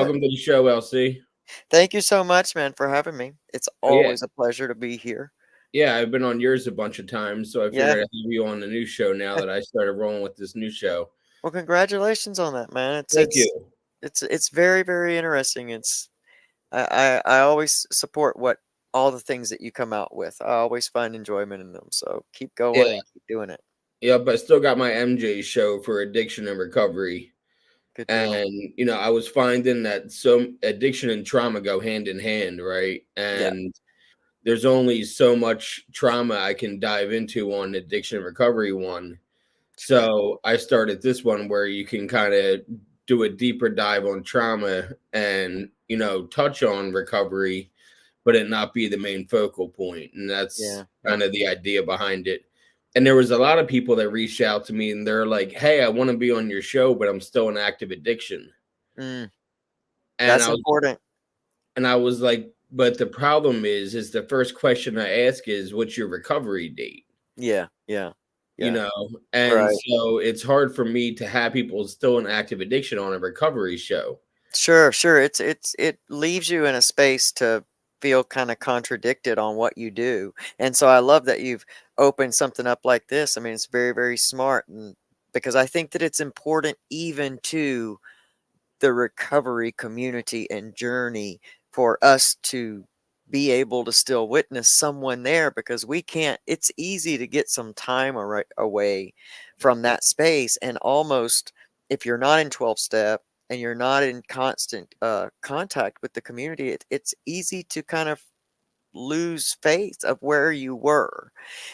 welcome to the show, LC. Thank you so much, man, for having me. It's Oh yeah, always a pleasure to be here. yeah. I've been on yours a bunch of times, so I figured Yeah. I'd have you on the new show now that I started rolling with this new show. Well, congratulations on that, man. It's Thank it's you. it's it's very, very interesting. I always support what all the things that you come out with. I always find enjoyment in them. So keep going Yeah, and keep doing it. yep. I still got my MJ show for addiction and recovery, Good deal. and I was finding that some addiction and trauma go hand in hand, right? Yeah. And there's only so much trauma I can dive into on addiction and recovery one. Sure. So I started this one where you can kind of do a deeper dive on trauma and, touch on recovery, but it not be the main focal point. And that's Yeah. kind Yeah. of the idea behind it. And there was a lot of people that reached out to me and they're like, "Hey, I want to be on your show, but I'm still in active addiction." Mm, And that's I was important. like, "But the problem is the first question I ask is what's your recovery date?" Yeah. Yeah. you Yeah. know and Right. so it's hard for me to have people still in active addiction on a recovery show. Sure, sure. It leaves you in a space to feel kind of contradicted on what you do. And so I love that you've opened something up like this. I mean, it's very, very smart, and because I think that it's important even to the recovery community and journey for us to be able to still witness someone there, because we can't, it's easy to get some time away from that space, and almost, if you're not in 12 step and you're not in constant contact with the community, it's easy to kind of lose faith of where you were.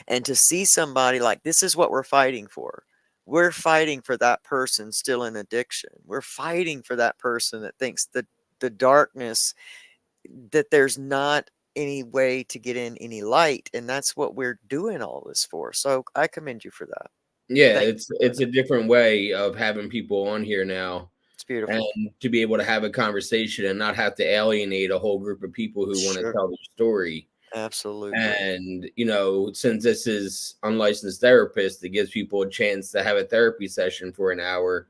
And to see somebody like, this is what we're fighting for. We're fighting for that person still in addiction. We're fighting for that person that thinks that the darkness, that there's not any way to get in any light. And that's what we're doing all this for. So I commend you for that. Yeah, Thank it's you for doing it's it. a different way of having people on here now, It's and beautiful. to be able to have a conversation and not have to alienate a whole group of people who want to Sure. tell their story. Absolutely. And since this is unlicensed therapist, it gives people a chance to have a therapy session for an hour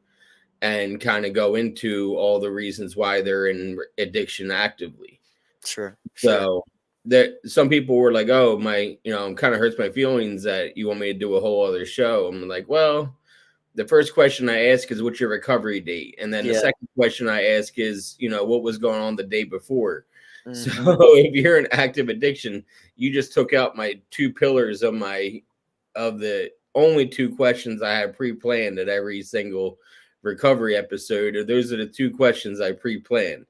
and kind of go into all the reasons why they're in addiction actively. Sure. Sure. So that some people were like, "Oh, my, kind of hurts my feelings that you want me to do a whole other show." I'm like, "Well, the first question I ask is what's your recovery date, and then the Yeah. second question I ask is, what was going on the day before." So Hmm. if you're in active addiction, you just took out my two pillars of the only two questions I had pre-planned at every single recovery episode. Or those are the two questions I pre-planned.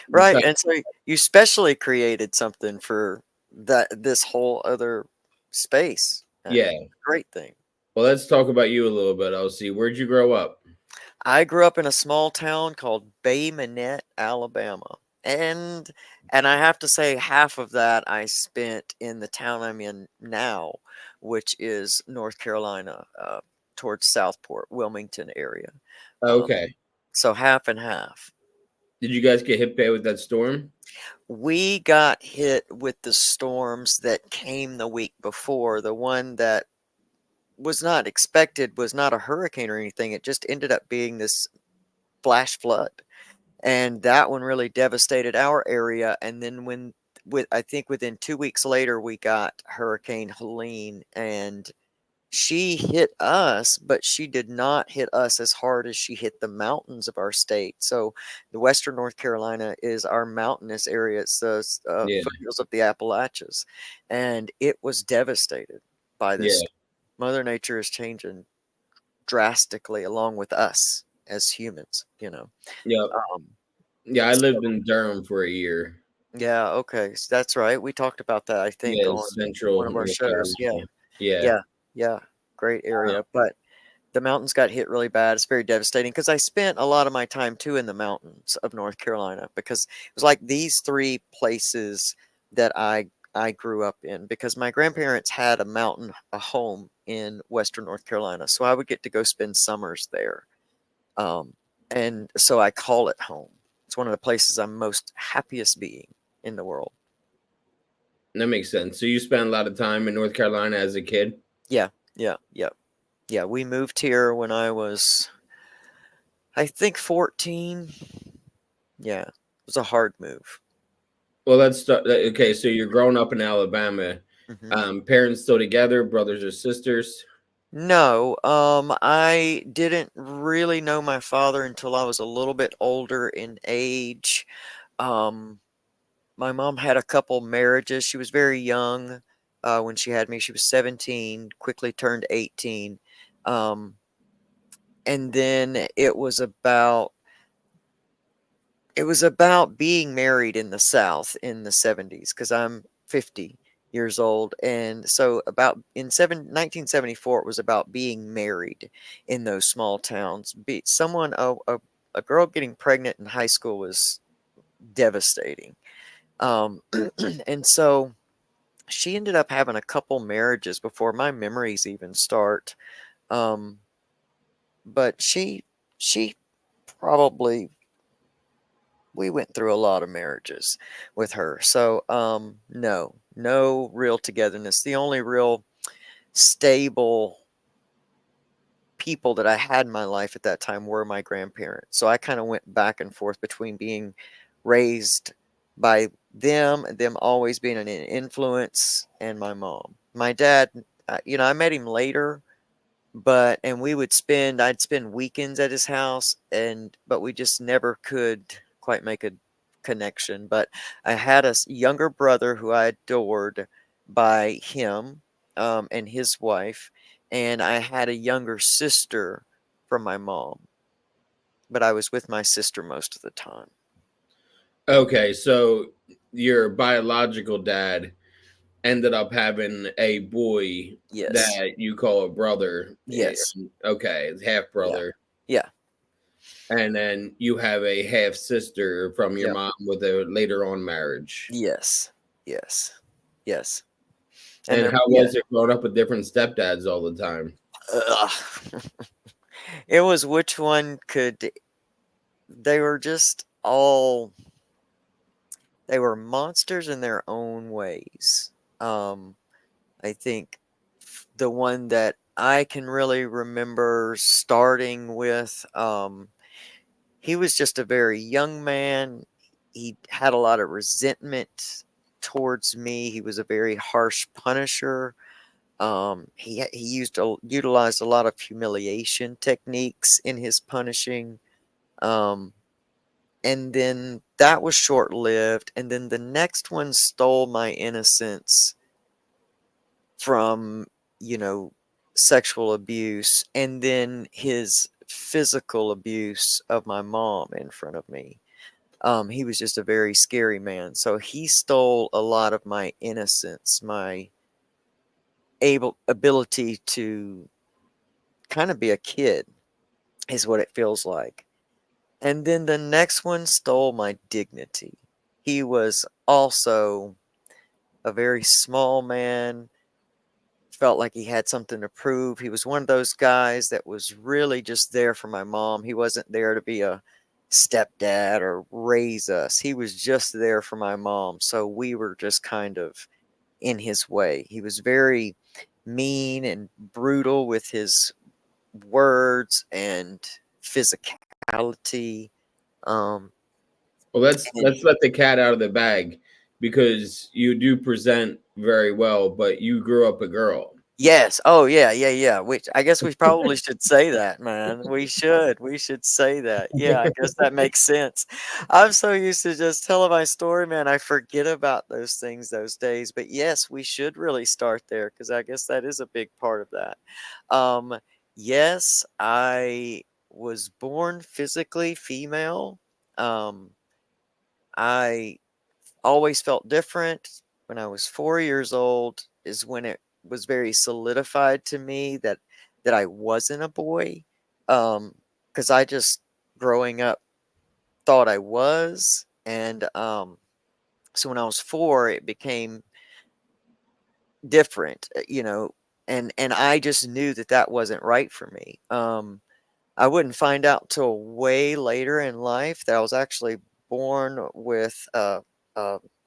Right, Besides, and so you specially created something for this whole other space, and yeah. great thing. Well, let's talk about you a little bit. I'll see. Where'd you grow up? I grew up in a small town called Bay Minette, Alabama, and I have to say half of that I spent in the town I'm in now, which is North Carolina, towards Southport, Wilmington area. Um, Okay. so half and half. Did you guys get hit bad with that storm? We got hit with the storms that came the week before. The one that was not expected was not a hurricane or anything. It just ended up being this flash flood. And that one really devastated our area. And then I think within 2 weeks later, we got Hurricane Helene, and she hit us, but she did not hit us as hard as she hit the mountains of our state. So, the Western North Carolina is our mountainous area. It's the Yeah. foothills of the Appalachians, and it was devastated by this. Yeah. Mother Nature is changing drastically along with us as humans. Yep. Um, Yeah, I so, lived in Durham for a year. yeah, okay, so that's right. We talked about that, I think, Yeah, on Central one of our North shows. Yeah, Carolina. Yeah. yeah, yeah. Great area, but the mountains got hit really bad. It's very devastating because I spent a lot of my time too in the mountains of North Carolina, because it was like these three places that I grew up in, because my grandparents had a home in Western North Carolina, so I would get to go spend summers there. Um, and so I call it home. It's one of the places I'm most happiest being in the world. That makes sense. So you spent a lot of time in North Carolina as a kid? Yeah, yeah, yeah, yeah. We moved here when I was, I think, 14. Yeah, it was a hard move. Well, let's start. Okay, so you're growing up in Alabama. Hmm. Parents still together, brothers or sisters? No, I didn't really know my father until I was a little bit older in age. Um, my mom had a couple marriages. She was very young when she had me. She was 17, quickly turned 18. Um, and then it was about being married in the South in the 70s because I'm 50 years old. And so about in 1974, it was about being married in those small towns. A girl getting pregnant in high school was devastating. Um, and so she ended up having a couple marriages before my memories even start. Um, but she probably we went through a lot of marriages with her. So, no real togetherness. The only real stable people that I had in my life at that time were my grandparents. So I kind of went back and forth between being raised by them and them always being an influence and my mom. My dad, I met him later, and I'd spend weekends at his house, but we just never could quite make a connection. But I had a younger brother who I adored by him, and his wife, and I had a younger sister from my mom, but I was with my sister most of the time. Okay, so your biological dad ended up having a boy Yes. that you call a brother. Yes. Okay, half Yeah. brother. Yeah. And then you have a half sister from your Yep. mom with a later on marriage. Yes. Yes. Yes. And And they're how yeah. was it growing up with different stepdads all the time? Ugh. It was which one could they were just all they were monsters in their own ways. Um, I think the one that I can really remember starting with, he was just a very young man. He had a lot of resentment towards me. He was a very harsh punisher. Utilized a lot of humiliation techniques in his punishing. Um, and then that was short lived. And then the next one stole my innocence from, you know, sexual abuse, and then his physical abuse of my mom in front of me. He was just a very scary man. So he stole a lot of my innocence, my ability to kind of be a kid, is what it feels like. And then the next one stole my dignity. He was also a very small man, felt like he had something to prove. He was one of those guys that was really just there for my mom. He wasn't there to be a stepdad or raise us. He was just there for my mom. So we were just kind of in his way. He was very mean and brutal with his words and physicality. Um, Well, and let's let the cat out of the bag because you do present very well, but you grew up a girl. Yes. Oh, yeah, yeah, yeah. Which I guess we probably should say that, man. We should. We should say that. Yeah, I guess that makes sense. I'm so used to just telling my story, man. I forget about those things those days. But yes, we should really start there because I guess that is a big part of that. Um, yes, I was born physically female. Um, I always felt different. When I was 4 years old is when it was very solidified to me that I wasn't a boy. Because I just growing up thought I was, and so when I was 4, it became different, and I just knew that that wasn't right for me. I wouldn't find out till way later in life that I was actually born with a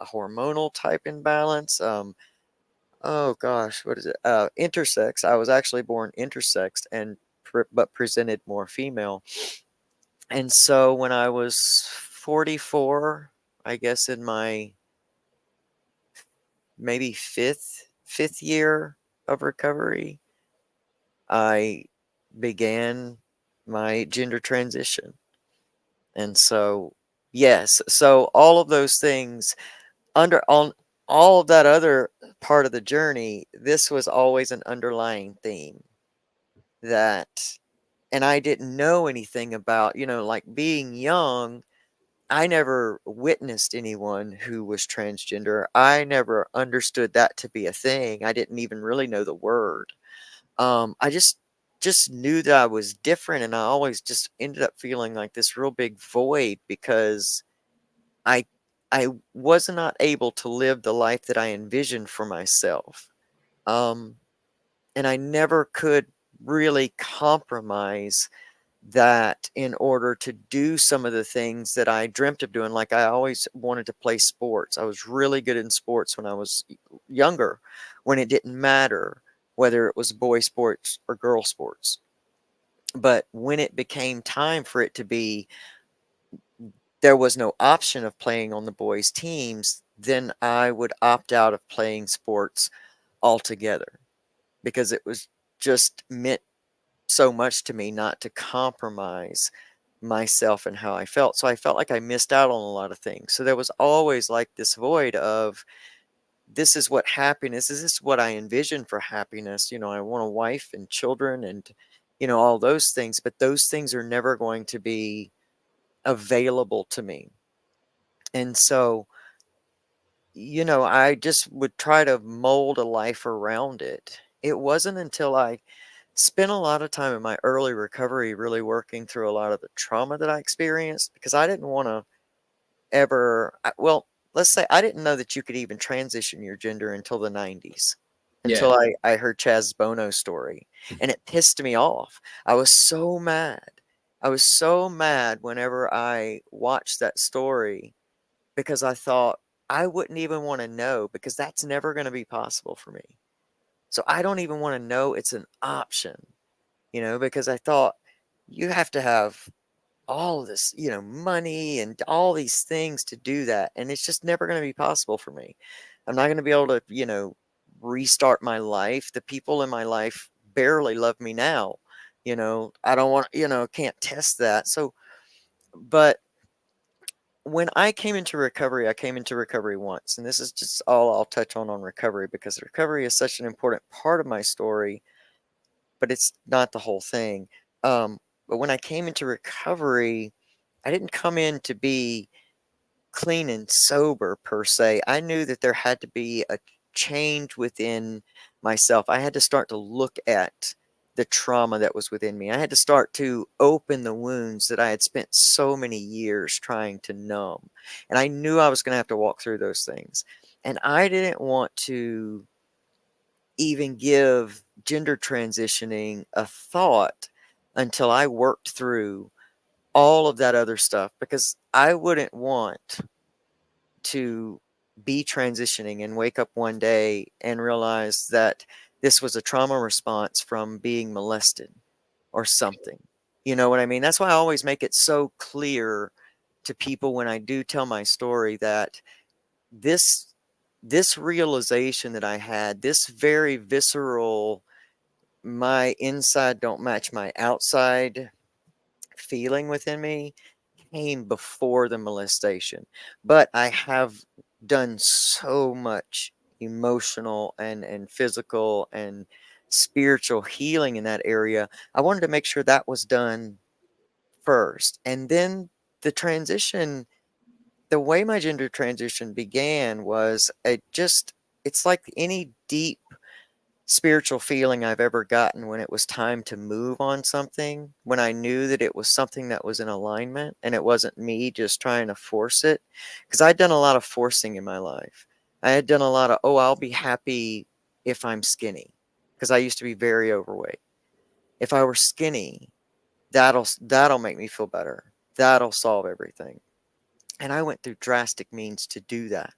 hormonal type imbalance. Oh gosh, what is it? Intersex. I was actually born intersexed but presented more female. And so when I was 44, I guess in my maybe fifth year of recovery, I began my gender transition. And so, yes, so all of those things under on all of that other part of the journey, this was always an underlying theme that, and I didn't know anything about, like being young. I never witnessed anyone who was transgender. I never understood that to be a thing. I didn't even really know the word. I just knew that I was different, and I always just ended up feeling like this real big void because I I was not able to live the life that I envisioned for myself. Um, and I never could really compromise that in order to do some of the things that I dreamt of doing. Like I always wanted to play sports. I was really good in sports when I was younger, when it didn't matter whether it was boy sports or girl sports. But when it became time for it to be, there was no option of playing on the boys' teams, then I would opt out of playing sports altogether because it was just meant so much to me not to compromise myself and how I felt. So I felt like I missed out on a lot of things. So there was always like this void of, this is what happiness is. This is what I envision for happiness. I want a wife and children and, all those things, but those things are never going to be available to me. And so, I just would try to mold a life around it. It wasn't until I spent a lot of time in my early recovery really working through a lot of the trauma that I experienced because I didn't want to well, let's say I didn't know that you could even transition your gender until the 90s, Yeah. until I heard Chaz Bono's story, and it pissed me off. I was so mad. I was so mad whenever I watched that story because I thought I wouldn't even want to know because that's never going to be possible for me. So I don't even want to know it's an option, because I thought you have to have all this, money and all these things to do that. And it's just never going to be possible for me. I'm not going to be able to, restart my life. The people in my life barely love me now. I don't want, can't test that. So, but when I came into recovery once, and this is just all I'll touch on recovery because recovery is such an important part of my story, but it's not the whole thing. But when I came into recovery, I didn't come in to be clean and sober per se. I knew that there had to be a change within myself. I had to start to look at the trauma that was within me. I had to start to open the wounds that I had spent so many years trying to numb. And I knew I was going to have to walk through those things. And I didn't want to even give gender transitioning a thought until I worked through all of that other stuff because I wouldn't want to be transitioning and wake up one day and realize that this was a trauma response from being molested or something. You know what I mean? That's why I always make it so clear to people when I do tell my story that this this realization that I had, this very visceral, my inside don't match my outside feeling within me came before the molestation. But I have done so much emotional and physical and spiritual healing in that area. I wanted to make sure that was done first. And then the transition, the way my gender transition began was it's like any deep spiritual feeling I've ever gotten when it was time to move on something, when I knew that it was something that was in alignment and it wasn't me just trying to force it. Because I'd done a lot of forcing in my life. I had done a lot of, oh, I'll be happy if I'm skinny. Because I used to be very overweight. If I were skinny, that'll make me feel better. That'll solve everything. And I went through drastic means to do that.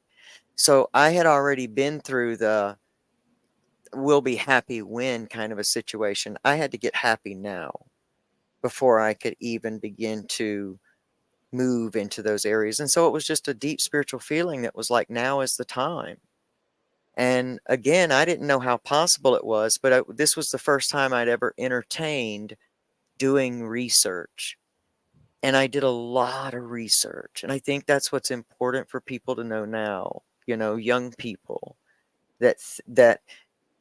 So I had already been through the will be happy when kind of a situation. I had to get happy now before I could even begin to move into those areas. And so it was just a deep spiritual feeling that was like, now is the time. And again, I didn't know how possible it was, but this was the first time I'd ever entertained doing research. And I did a lot of research. And I think that's what's important for people to know now, young people that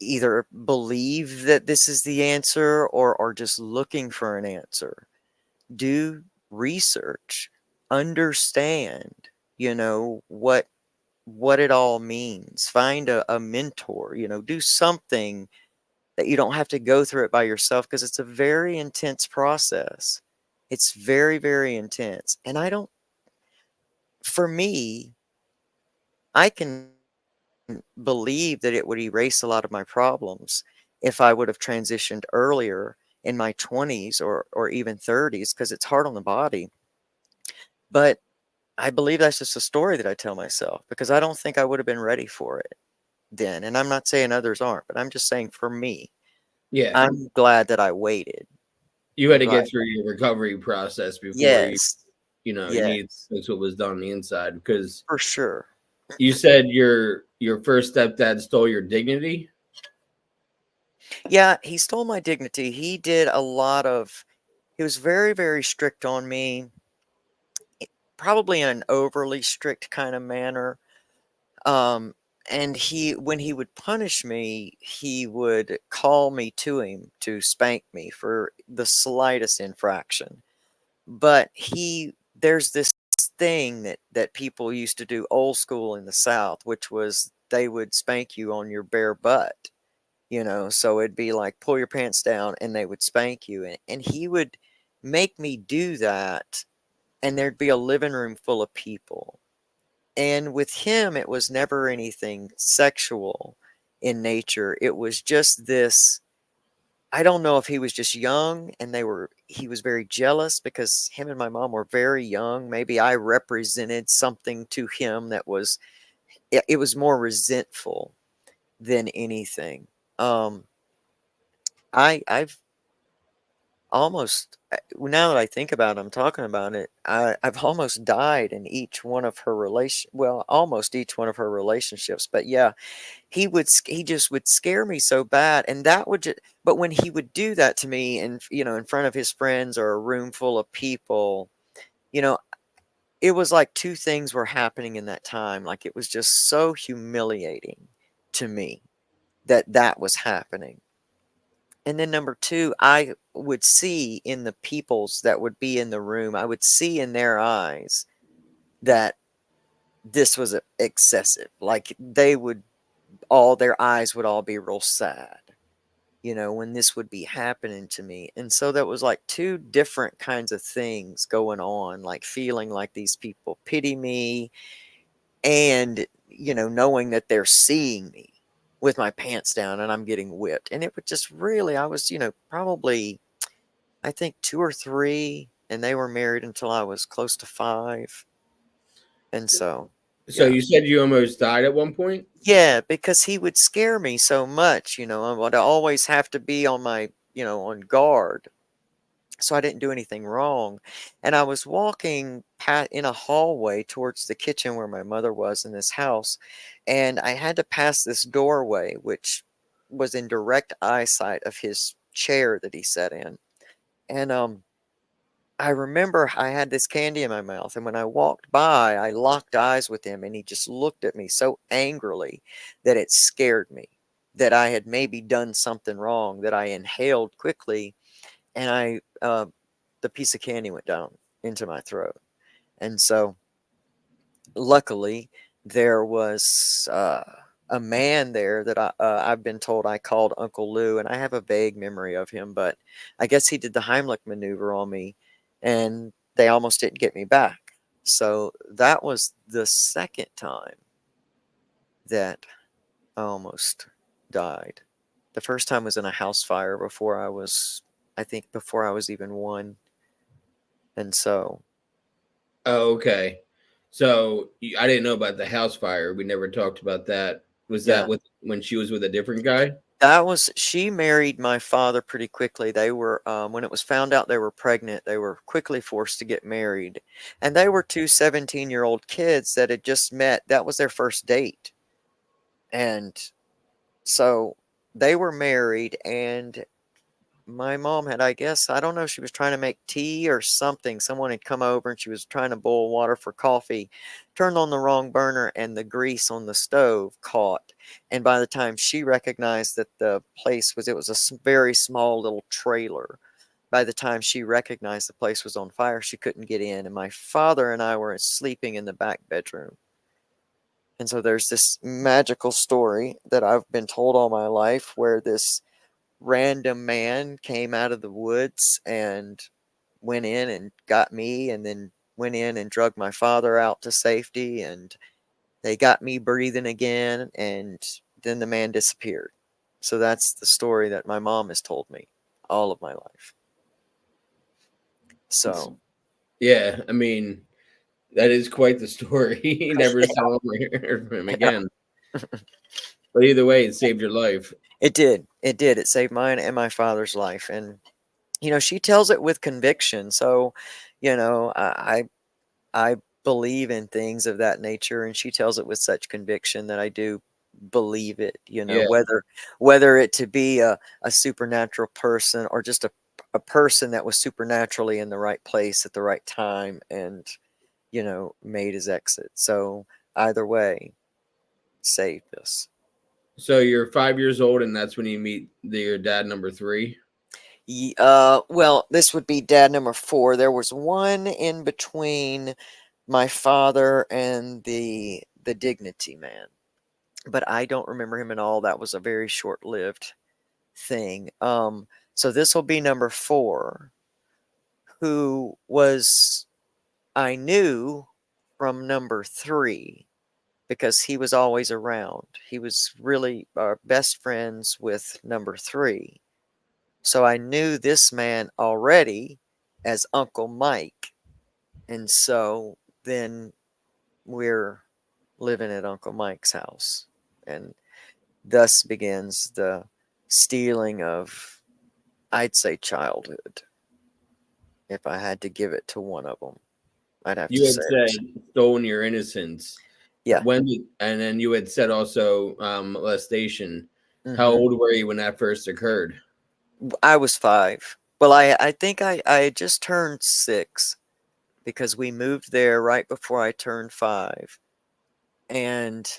either believe that this is the answer or are just looking for an answer. Do research, understand, what it all means. Find a mentor, do something that you don't have to go through it by yourself, because it's a very intense process. It's very, very intense. And for me, I can believe that it would erase a lot of my problems if I would have transitioned earlier in my 20s or even 30s, because it's hard on the body. But I believe that's just a story that I tell myself, because I don't think I would have been ready for it then. And I'm not saying others aren't, but I'm just saying for me, Yeah. I'm glad that I waited. You had I'm to glad. get through your recovery process before Yes. you need Yes, that's what was done on the inside. Because for sure. you said your first stepdad stole your dignity. Yeah, he stole my dignity. He was very, very strict on me, probably in an overly strict kind of manner. Um, and when he would punish me, he would call me to him to spank me for the slightest infraction. But there's this thing that people used to do old school in the South, which was they would spank you on your bare butt. So it'd be like, pull your pants down, and they would spank you. And he would make me do that, and there'd be a living room full of people. And with him, it was never anything sexual in nature. It was just this. I don't know if he was just young and he was very jealous because him and my mom were very young. Maybe I represented something to him it was more resentful than anything. Um, I've almost, now that I think about it, I'm talking about it, I've almost died in each one of her almost each one of her relationships. But yeah, he just would scare me so bad, and but when he would do that to me, and in front of his friends or a room full of people, you know, it was like two things were happening in that time. Like, it was just so humiliating to me that was happening. And then number two, I would see in the peoples that would be in the room, I would see in their eyes that this was excessive. Like, their eyes would all be real sad, when this would be happening to me. And so that was like two different kinds of things going on, like feeling like these people pity me, and, knowing that they're seeing me with my pants down and I'm getting whipped. And it would just really, I was, probably, I think 2 or 3, and they were married until I was close to 5. And so, So yeah. you said you almost died at one point. Yeah, because he would scare me so much, I would always have to be on guard, so I didn't do anything wrong. And I was walking in a hallway towards the kitchen where my mother was in this house, and I had to pass this doorway, which was in direct eyesight of his chair that he sat in. And I remember I had this candy in my mouth, and when I walked by, I locked eyes with him, and he just looked at me so angrily that it scared me, that I had maybe done something wrong, that I inhaled quickly, and the piece of candy went down into my throat. And so, luckily, there was a man there that I've been told I called Uncle Lou, and I have a vague memory of him, but I guess he did the Heimlich maneuver on me, and they almost didn't get me back. So that was the second time that I almost died. The first time was in a house fire I think before I was even 1. And so, Oh, okay. So I didn't know about the house fire. We never talked about that. Was that yeah. with when she was with a different guy? That was she married my father pretty quickly. They were when it was found out they were pregnant, they were quickly forced to get married. And they were two 17-year-old kids that had just met. That was their first date. And so they were married, and my mom had, I guess, I don't know, she was trying to make tea or something. Someone had come over and she was trying to boil water for coffee, turned on the wrong burner, and the grease on the stove caught. And by the time she recognized that the place was, it was a very small little trailer. By the time she recognized the place was on fire, she couldn't get in. And my father and I were sleeping in the back bedroom. And so there's this magical story that I've been told all my life where this random man came out of the woods and went in and got me, and then went in and drug my father out to safety, and they got me breathing again, and then the man disappeared. So that's the story that my mom has told me all of my life. It's, So yeah, I mean, that is quite the story. He never yeah, saw him or heard from him yeah. again. But either way, it saved your life. It did. It did. It saved mine and my father's life. And she tells it with conviction. So, I believe in things of that nature, and she tells it with such conviction that I do believe it, Yeah. whether it to be a supernatural person, or just a person that was supernaturally in the right place at the right time, and made his exit. So either way, saved us. So you're 5 years old, and that's when you meet your dad number three. Well, this would be dad number 4. There was one in between my father and the dignity man, but I don't remember him at all. That was a very short-lived thing. So this will be number 4, who was, I knew from number 3, because he was always around. He was really best friends with number 3. So I knew this man already as Uncle Mike. And so then we're living at Uncle Mike's house. And thus begins the stealing of, I'd say, childhood. If I had to give it to one of them, I'd have to You say had it was, said stolen your innocence. yeah. And then you had said also molestation. How hmm old were you when that first occurred? I was 5. Well, I think I had just turned 6, because we moved there right before I turned 5. And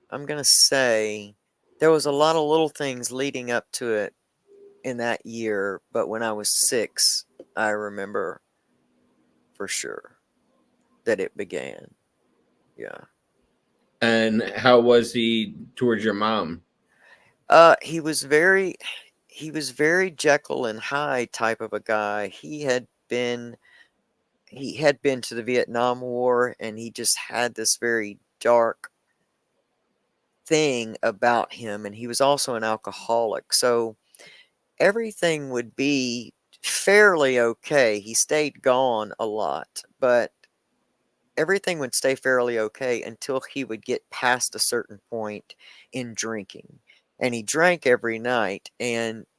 I'm going to say there was a lot of little things leading up to it in that year, but when I was 6, I remember for sure that it began. Yeah. And how was he towards your mom? He was very Jekyll and Hyde type of a guy. He had been to the Vietnam War, and he just had this very dark thing about him, and he was also an alcoholic. So everything would be fairly okay. He stayed gone a lot, but everything would stay fairly okay until he would get past a certain point in drinking. And he drank every night,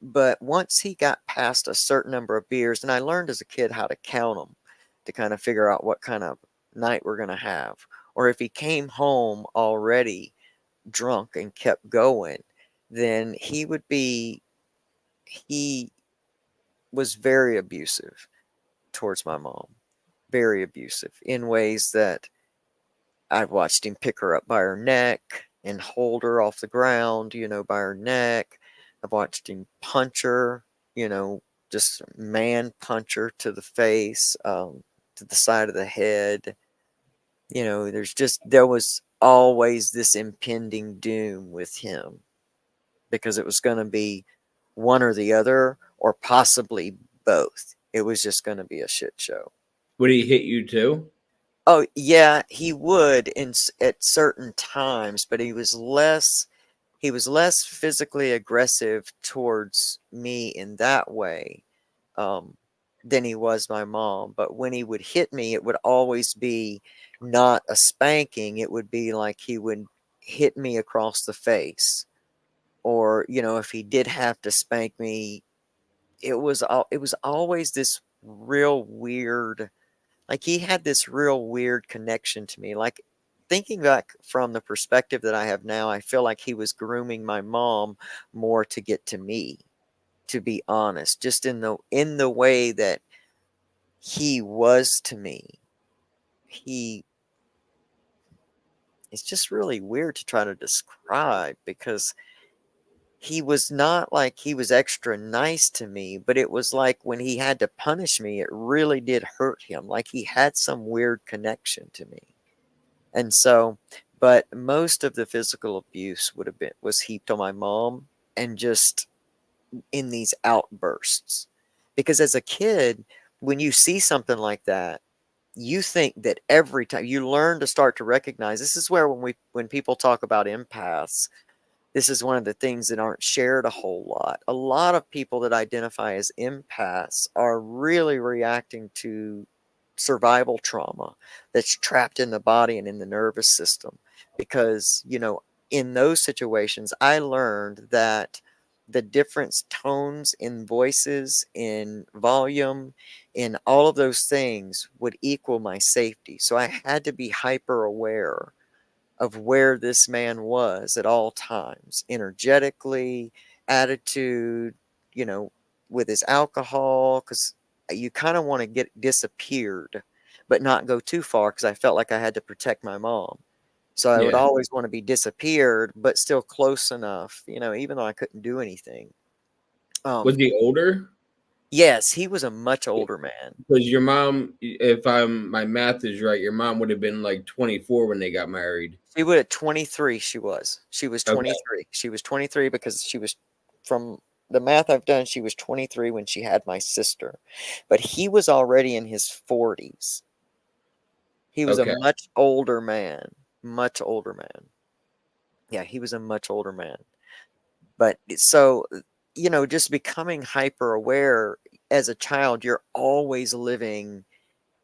but once he got past a certain number of beers, and I learned as a kid how to count them to kind of figure out what kind of night we're going to have. Or if he came home already drunk and kept going, then he was very abusive towards my mom. Very abusive in ways that I've watched him pick her up by her neck and hold her off the ground, by her neck. I've watched him punch her, just man punch her to the face, to the side of the head. There was always this impending doom with him, because it was going to be one or the other, or possibly both. It was just going to be a shit show. Would he hit you too? Oh, yeah, he would at certain times, but he was less physically aggressive towards me in that way, um, than he was my mom. But when he would hit me, it would always be not a spanking. It would be like hit me across the face, or if he did have to spank me, it was always this real weird, like he had this real weird connection to me. Like, thinking back from the perspective that I have now, I feel like he was grooming my mom more to get to me, to be honest, just in the way that he was to me. He It's just really weird to try to describe, because he was not like he was extra nice to me, but it was like when he had to punish me, it really did hurt him. Like he had some weird connection to me. And so, but most of the physical abuse was heaped on my mom, and just in these outbursts. Because as a kid, when you see something like that, you think that every time you learn to start to recognize, this is where when people talk about empaths, this is one of the things that aren't shared a whole lot. A lot of people that identify as empaths are really reacting to survival trauma that's trapped in the body and in the nervous system. Because, in those situations, I learned that the different tones in voices, in volume, in all of those things would equal my safety. So I had to be hyper aware of where this man was at all times, energetically, attitude, you know, with his alcohol, because you kind of want to get disappeared, but not go too far, because I felt like I had to protect my mom. So I would Yeah. always want to be disappeared, but still close enough, even though I couldn't do anything. Was Um, he older? yes, he was a much older man. Because your mom, if my math is right, your mom would have been like 24 when they got married. She would at 23, she was Okay. 23. She was 23 because from the math I've done, she was 23 when she had my sister. But he was already in his 40s. He was a Okay. much older man, much older man. Yeah, he was a much older man. But so, just becoming hyper aware as a child, you're always living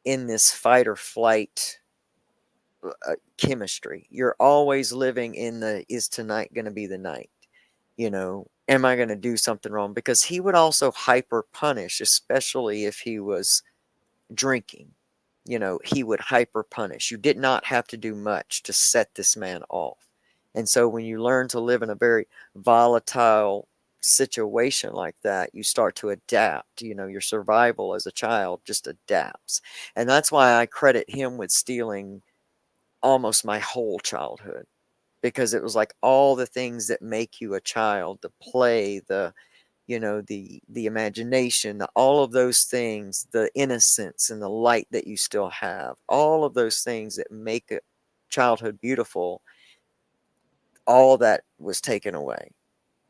in this fight or flight chemistry. You're always living in the, is tonight going to be the night? Am I going to do something wrong? Because he would also hyper punish, especially if he was drinking. He would hyper punish. You did not have to do much to set this man off. And so when you learn to live in a very volatile situation like that, you start to adapt. Your survival as a child just adapts. And that's why I credit him with stealing almost my whole childhood, because it was like all the things that make you a child, the play, the imagination, all of those things, the innocence and the light that you still have, all of those things that make a childhood beautiful, all that was taken away.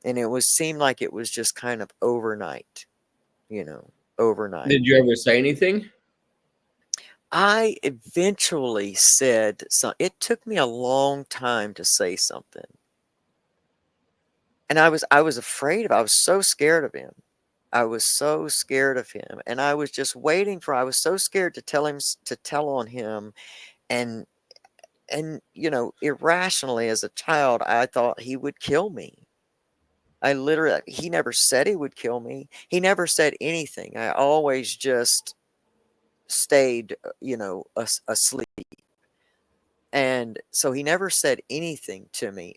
And it was seemed like it was just kind of overnight, you know, overnight. Did you ever say anything? I eventually said something. It took me a long time to say something. And I was afraid of, I was so scared of him. I was so scared of him, and I was just waiting for, I was so scared to tell on him, and irrationally as a child, I thought he would kill me. He never said he would kill me. He never said anything. I always just stayed, asleep. And so he never said anything to me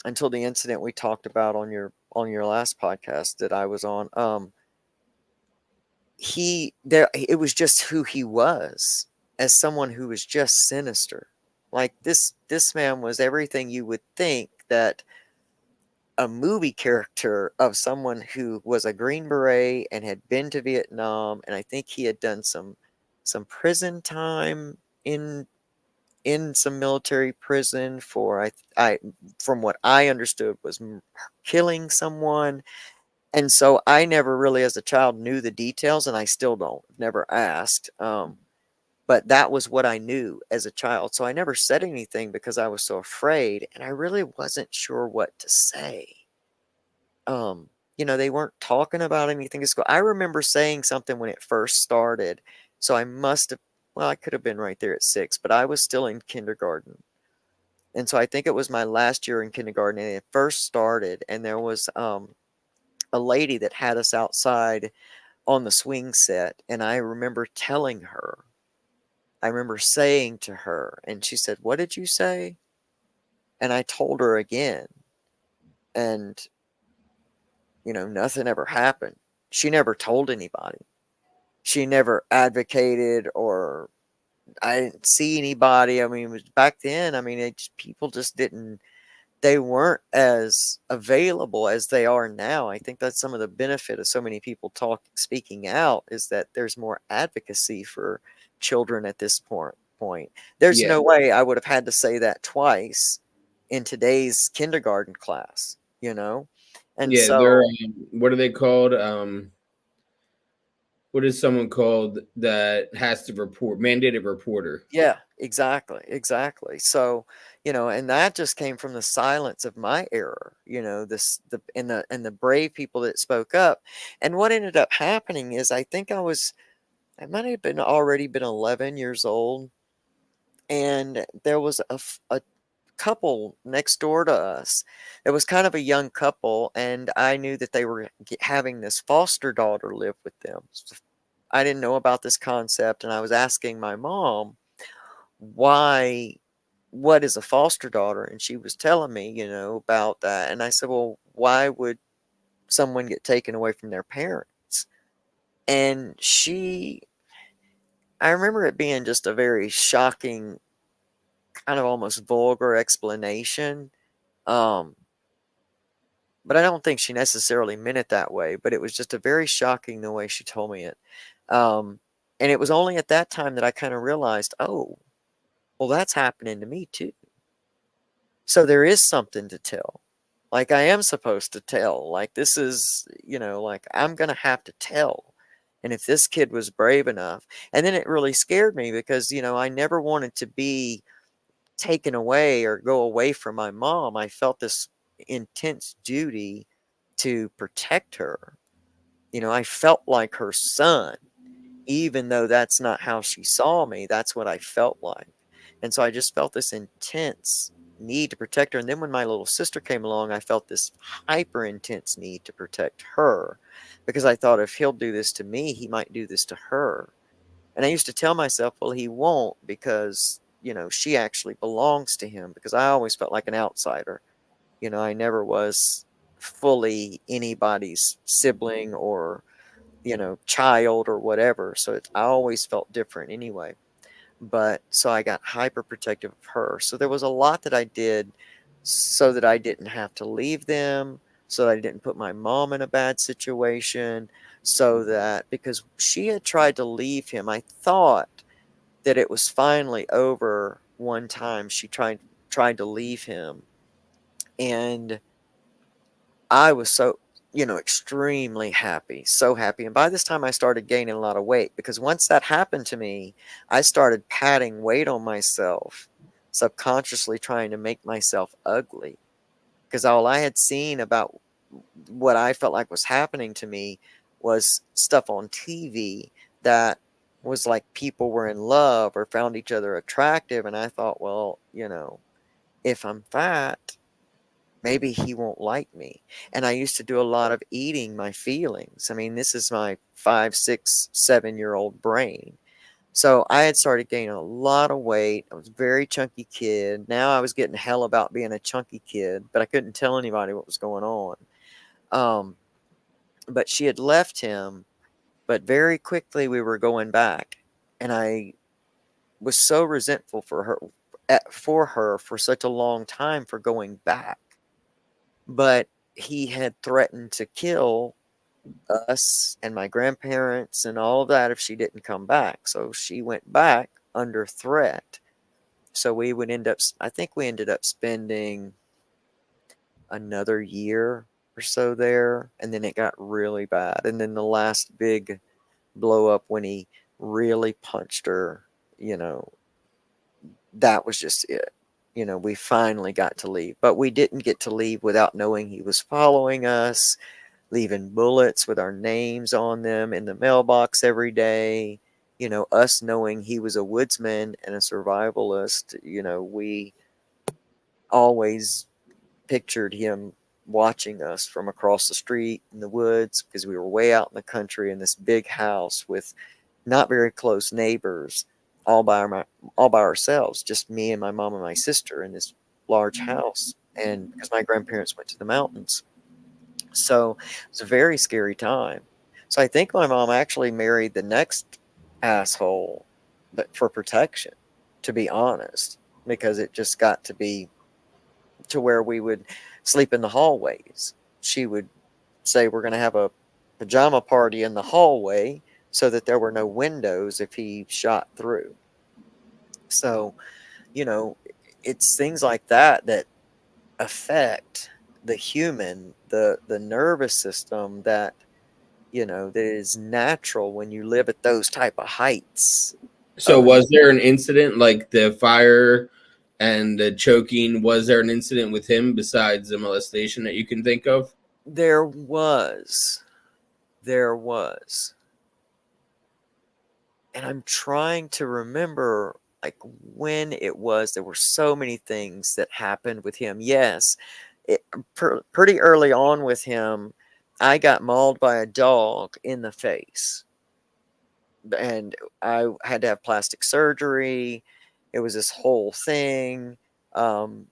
until the incident we talked about on your last podcast that I was on. It was just who he was, as someone who was just sinister. Like this man was everything you would think that a movie character of someone who was a Green Beret and had been to Vietnam, and I think he had done some prison time in some military prison for, I from what I understood, was killing someone. And so I never really, as a child, knew the details, and I still don't. Never asked. But that was what I knew as a child. So I never said anything because I was so afraid, and I really wasn't sure what to say. They weren't talking about anything at school. I remember saying something when it first started. So I must have, well, I could have been right there at 6, but I was still in kindergarten. And so I think it was my last year in kindergarten, and it first started, and there was a lady that had us outside on the swing set, and I remember telling her, I remember saying to her, and she said, "What did you say?" And I told her again, and nothing ever happened. She never told anybody. She never advocated, or I didn't see anybody. I mean, it was back then. I mean, people just didn't, they weren't as available as they are now. I think that's some of the benefit of so many people speaking out, is that there's more advocacy for children at this point. There's Yeah. no way I would have had to say that twice in today's kindergarten class, you know? And Yeah, they're so, what are they called? What is someone called that has to report, mandated reporter? yeah, exactly, exactly. So, and that just came from the silence of my era, this the brave people that spoke up. And what ended up happening is, I might have been 11 years old, and there was a couple next door to us. It was kind of a young couple, and I knew that they were having this foster daughter live with them. I didn't know about this concept, and I was asking my mom, why, what is a foster daughter? And she was telling me, about that. And I said, well, why would someone get taken away from their parents? And I remember it being just a very shocking, kind of almost vulgar explanation. Um, but I don't think she necessarily meant it that way. But it was just a very shocking the way she told me it. Um, and it was only at that time that I kind of realized, oh, well, that's happening to me too. So there is something to tell. Like, I am supposed to tell. Like, this is, like, I'm going to have to tell. And if this kid was brave enough, and then it really scared me because, I never wanted to be taken away or go away from my mom. I felt this intense duty to protect her. I felt like her son, even though that's not how she saw me. That's what I felt like. And so I just felt this intense need to protect her. And then when my little sister came along, I felt this hyper intense need to protect her, because I thought, if he'll do this to me, he might do this to her. And I used to tell myself, well, he won't, because, she actually belongs to him, because I always felt like an outsider. I never was fully anybody's sibling or, child or whatever. So I always felt different anyway. But so I got hyper protective of her. So there was a lot that I did so that I didn't have to leave them, so that I didn't put my mom in a bad situation, so that, because she had tried to leave him, I thought that it was finally over one time. She tried to leave him, and I was so, extremely happy, so happy. And by this time, I started gaining a lot of weight, because once that happened to me, I started patting weight on myself, subconsciously trying to make myself ugly. Because all I had seen about what I felt like was happening to me was stuff on TV that was like people were in love or found each other attractive. And I thought, well, if I'm fat, maybe he won't like me. And I used to do a lot of eating my feelings. I mean, this is my 5, 6, 7 year old brain. So I had started gaining a lot of weight. I was a very chunky kid. Now I was getting hell about being a chunky kid, but I couldn't tell anybody what was going on. Um, but she had left him, but very quickly we were going back. And I was so resentful for her for such a long time for going back. But he had threatened to kill us and my grandparents and all of that if she didn't come back. So she went back under threat. So I think we ended up spending another year or so there. And then it got really bad. And then the last big blow up, when he really punched her, you know, that was just it. We finally got to leave, but we didn't get to leave without knowing he was following us, leaving bullets with our names on them in the mailbox every day. Us knowing he was a woodsman and a survivalist, always pictured him watching us from across the street in the woods because we were way out in the country in this big house with not very close neighbors, all by all by ourselves, just me and my mom and my sister in this large house. And because my grandparents went to the mountains, so it's a very scary time. So I think my mom actually married the next asshole, but for protection, to be honest, because it just got to be to where we would sleep in the hallways. She would say, "We're going to have a pajama party in the hallway," so that there were no windows if he shot through. So, you know, it's things like that that affect the human, the nervous system that, that is natural when you live at those type of heights So of an was there an incident like the fire and the choking? Was there an incident with him besides the molestation that you can think of? there was there was and I'm trying to remember like when it was. There were so many things that happened with him. Yes, pretty early on with him, I got mauled by a dog in the face, and I had to have plastic surgery. It was this whole thing. Um,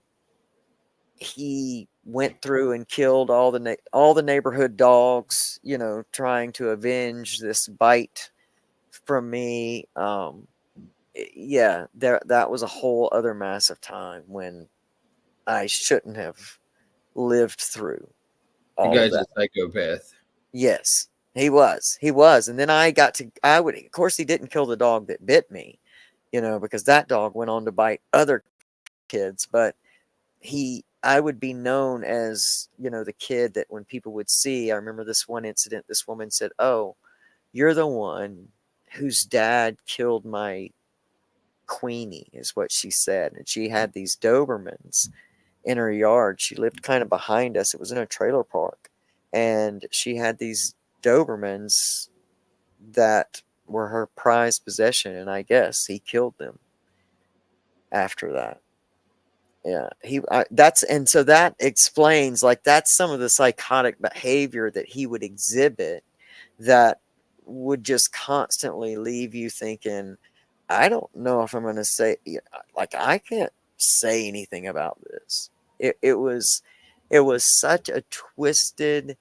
he went through and killed all the neighborhood dogs, trying to avenge this bite from me. Yeah, that was a whole other massive time when I shouldn't have lived through The all of guy's that. a psychopath. Yes, he was. He was. And then of course, he didn't kill the dog that bit me, because that dog went on to bite other kids. But I would be known as, the kid that when people would see. I remember this one incident. This woman said, "Oh, you're the one whose dad killed my Queenie," is what she said. And she had these Dobermans in her yard. She lived kind of behind us. It was in a trailer park. And she had these Dobermans that were her prized possession. And I guess he killed them after that. Yeah. And so that explains, like, that's some of the psychotic behavior that he would exhibit that would just constantly leave you thinking, I don't know if I'm going to say, like, I can't say anything about this. It was such a twisted,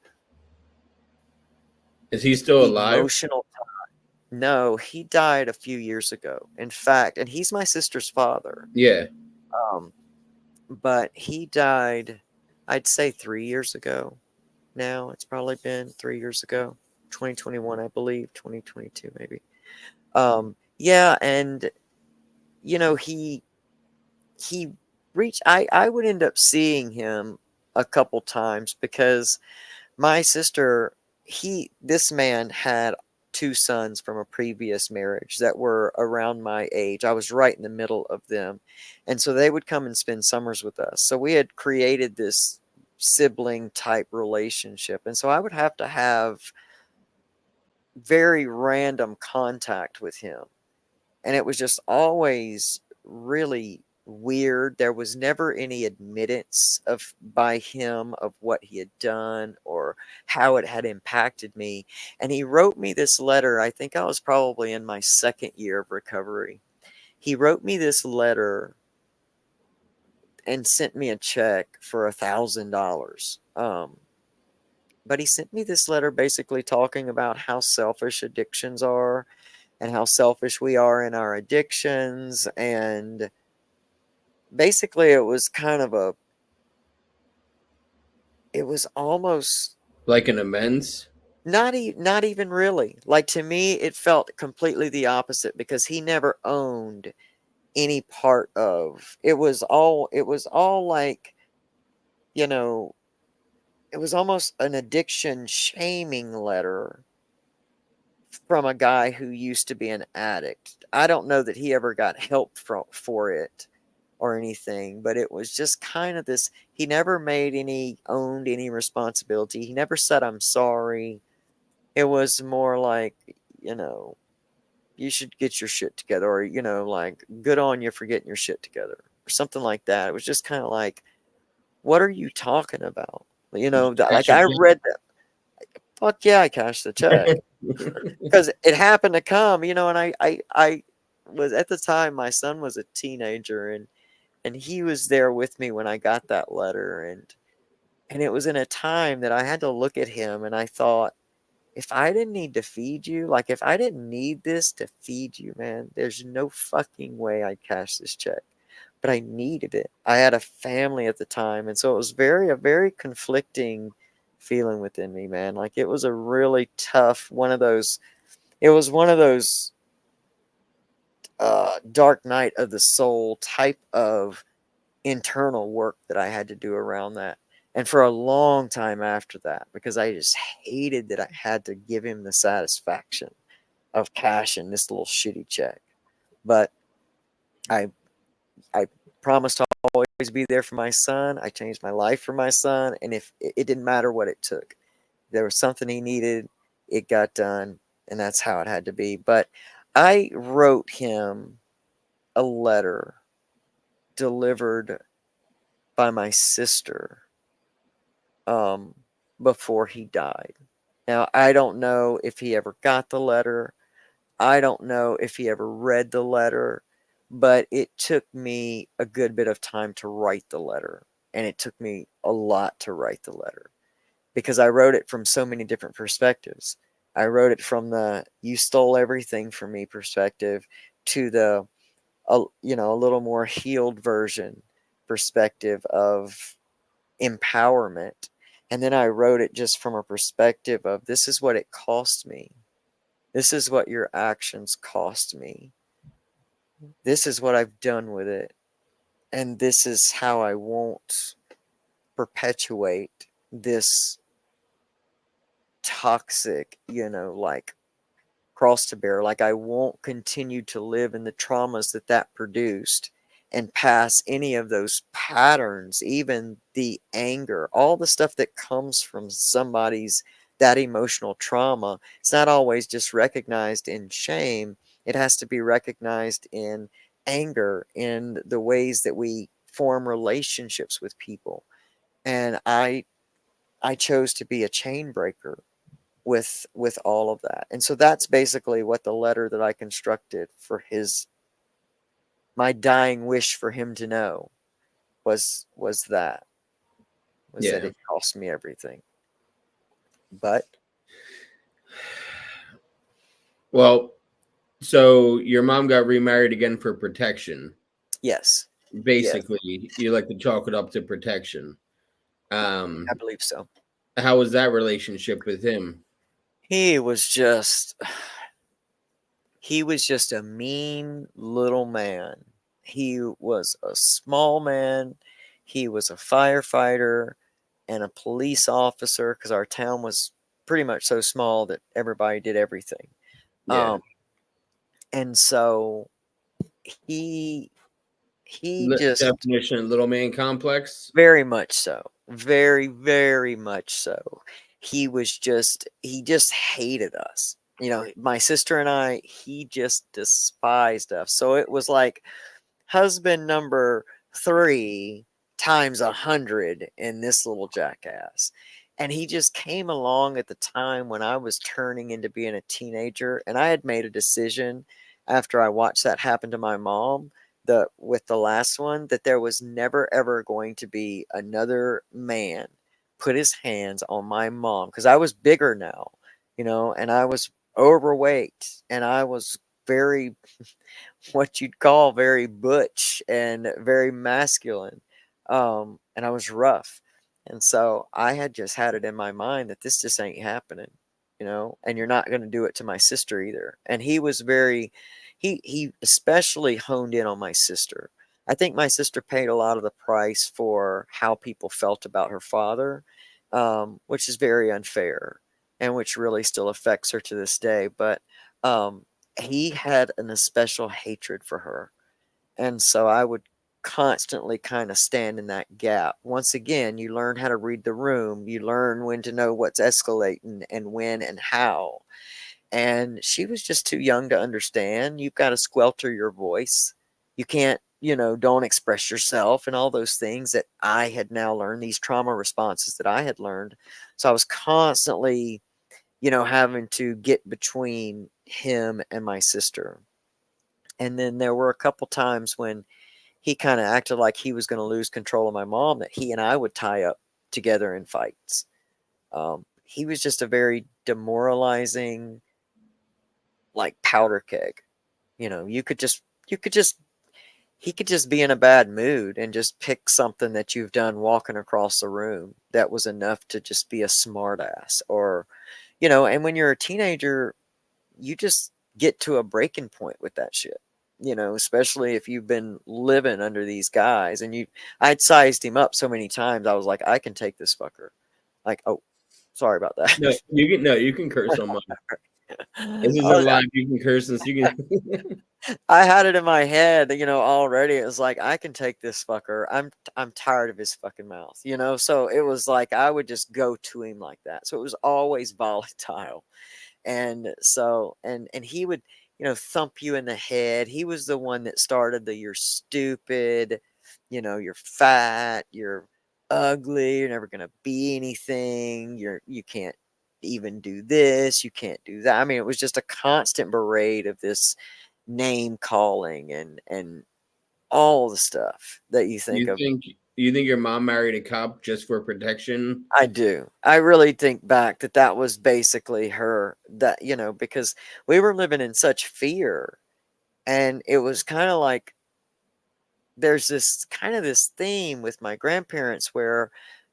Is he still alive? emotional. No, he died a few years ago. In fact, and he's my sister's father. Yeah. Um, but he died, I'd say 3 years ago. Now it's probably been 3 years ago, 2021, I believe, 2022 maybe. Yeah, and he reached. I would end up seeing him a couple times because my sister, this man had two sons from a previous marriage that were around my age. I was right in the middle of them. And so they would come and spend summers with us. So we had created this sibling type relationship. And so I would have to have very random contact with him. And it was just always really weird. There was never any admittance by him of what he had done or how it had impacted me. And he wrote me this letter. I think I was probably in my second year of recovery. He wrote me this letter and sent me a check for $1,000. But he sent me this letter basically talking about how selfish addictions are and how selfish we are in our addictions. And basically it was kind of it was almost Like an amends? not even really. Like, to me, it felt completely the opposite because he never owned any part of it. Was all like, you know, it was almost an addiction shaming letter from a guy who used to be an addict. I don't know that he ever got help for it or anything, but it was just kind of this. He never owned any responsibility. He never said, "I'm sorry." It was more like, you know, you should get your shit together, or, like, good on you for getting your shit together, or something like that. It was just kind of like, What are you talking about? You Did you know, cash like your I check? read that. Fuck yeah, I cashed the check because it happened to come, you know, and I was at the time my son was a teenager and he was there with me when I got that letter and it was in a time that I had to look at him and I thought, if I didn't need to feed you, like if I didn't need this to feed you, man, there's no fucking way I'd cash this check. But I needed it. I had a family at the time, and so it was a very conflicting feeling within me, man. Like it was a really tough one of those. It was one of those dark night of the soul type of internal work that I had to do around that. And for a long time after that, because I just hated that I had to give him the satisfaction of cashing this little shitty check. But I I promised to always be there for my son. I changed my life for my son, and if it didn't matter what it took, there was something he needed, it got done, and that's how it had to be. But I wrote him a letter delivered by my sister um, before he died. Now, I don't know if he ever got the letter. I don't know if he ever read the letter, but it took me a good bit of time to write the letter. And it took me a lot to write the letter because I wrote it from so many different perspectives. I wrote it from the you stole everything from me perspective to the you know, a little more healed version perspective of empowerment. And then I wrote it just from a perspective of this is what it cost me. This is what your actions cost me. This is what I've done with it. And this is how I won't perpetuate this toxic, you know, like cross to bear. Like I won't continue to live in the traumas that that produced and pass any of those patterns, even the anger, all the stuff that comes from somebody's that emotional trauma. It's not always just recognized in shame. It has to be recognized in anger, in the ways that we form relationships with people. And I chose to be a chain breaker with all of that. And so that's basically what the letter that I constructed for his my dying wish for him to know was that was that Yeah. it cost me everything. But Well, so your mom got remarried again for protection. yes, yes, Basically, you like to chalk it up to protection. I Um, believe so. how was that relationship with him? He was just he was just a mean little man. He was a small man. He was a firefighter and a police officer because our town was pretty much so small that everybody did everything. Yeah. Um, and so he he just Definition of little man complex. very much so, very very much so. He just hated us. You know, my sister and I. He just despised us. So it was like husband number three times 100 in this little jackass. And he just came along at the time when I was turning into being a teenager. And I had made a decision after I watched that happen to my mom, with the last one, that there was never ever going to be another man put his hands on my mom because I was bigger now, you know, and I was overweight and I was very what you'd call very butch and very masculine. And I was rough. And so I had just had it in my mind that this just ain't happening, you know, and you're not going to do it to my sister either. And he was he especially honed in on my sister. I think my sister paid a lot of the price for how people felt about her father, which is very unfair and which really still affects her to this day. But um, he had an especial hatred for her. And so I would constantly kind of stand in that gap. Once again, you learn how to read the room, you learn when to know what's escalating and when and how. And she was just too young to understand. You've got to squelter your voice. You can't don't express yourself and all those things that I had now learned, these trauma responses that I had learned. So I was constantly, having to get between him and my sister. And then there were a couple times when he kind of acted like he was going to lose control of my mom, that he and I would tie up together in fights. He was just a very demoralizing, like powder keg. You could just he could just be in a bad mood and just pick something that you've done walking across the room that was enough to just be a smartass. Or, and when you're a teenager, you just get to a breaking point with that shit. Especially if you've been living under these guys, and I'd sized him up so many times. I was like, I can take this fucker. Like, oh, sorry about that. You can curse on mine. This is a I live. You can curse since you can. I had it in my head, already. It was like, I can take this fucker. I'm tired of his fucking mouth, So it was like I would just go to him like that. So it was always volatile. And so and he would, thump you in the head. He was the one that started the "you're stupid, you're fat, you're ugly, you're never gonna be anything, you can't even do this, you can't do that." I mean, it was just a constant parade of this name calling and all the stuff that you think You of. think you think your mom married a cop just for protection? I do. I really think back that was basically her, that, because we were living in such fear, and it was kind of like there's this theme with my grandparents where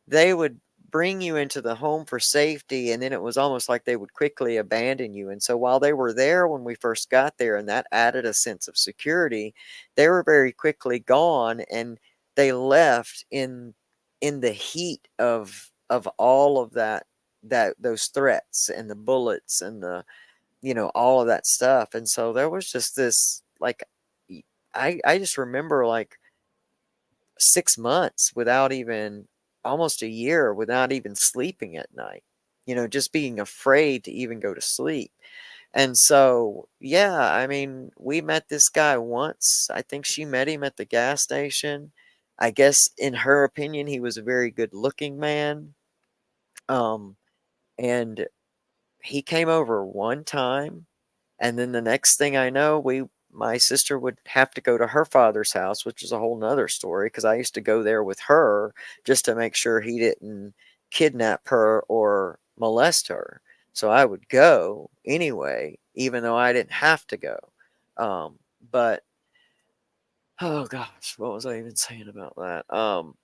they would bring you into the home for safety, and then it was almost like they would quickly abandon you. And so while they were there when we first got there, and that added a sense of security, they were very quickly gone, and they left in the heat of all of that those threats and the bullets and the all of that stuff. And so there was just this, like, I just remember, like, 6 months without even, almost a year without even sleeping at night, just being afraid to even go to sleep. And so, yeah, I mean, we met this guy once. I think she met him at the gas station. I guess in her opinion, he was a very good looking man. Um, and he came over one time, and then the next thing I know, my sister would have to go to her father's house, which is a whole nother story, because I used to go there with her just to make sure he didn't kidnap her or molest her. So I would go anyway, even though I didn't have to go. But oh gosh, what was I even saying about that?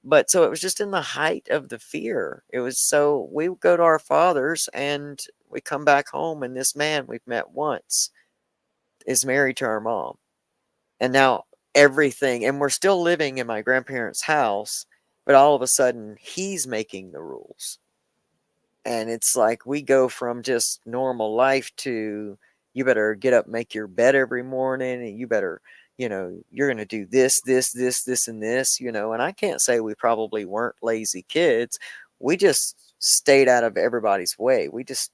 But so it was just in the height of the fear. It was, so we would go to our father's, and we come back home, and this man we've met once is married to our mom. And now everything, and we're still living in my grandparents' house, but all of a sudden he's making the rules. And it's like we go from just normal life to, you better get up, make your bed every morning, and you better, you're going to do this, and this, and I can't say we probably weren't lazy kids. We just stayed out of everybody's way. We just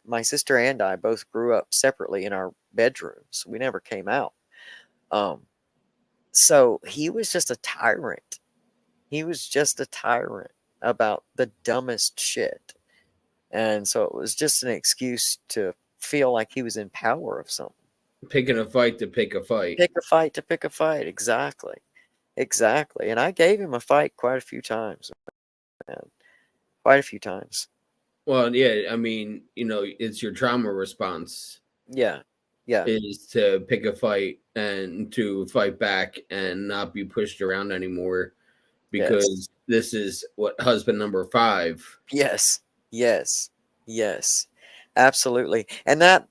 my sister and I both grew up separately in our bedrooms. We never came out. Um, so he was just a tyrant. He was just a tyrant about the dumbest shit. And so it was just an excuse to feel like he was in power of something. Picking a fight to pick a fight. Pick a fight to pick a fight. Exactly. Exactly. And I gave him a fight quite a few times, man. Quite a few times. Well, yeah, I mean, it's your trauma response Yeah. Yeah. is to pick a fight and to fight back and not be pushed around anymore, Yes. because this is what husband number 5. Yes. Yes. Yes. Absolutely. And that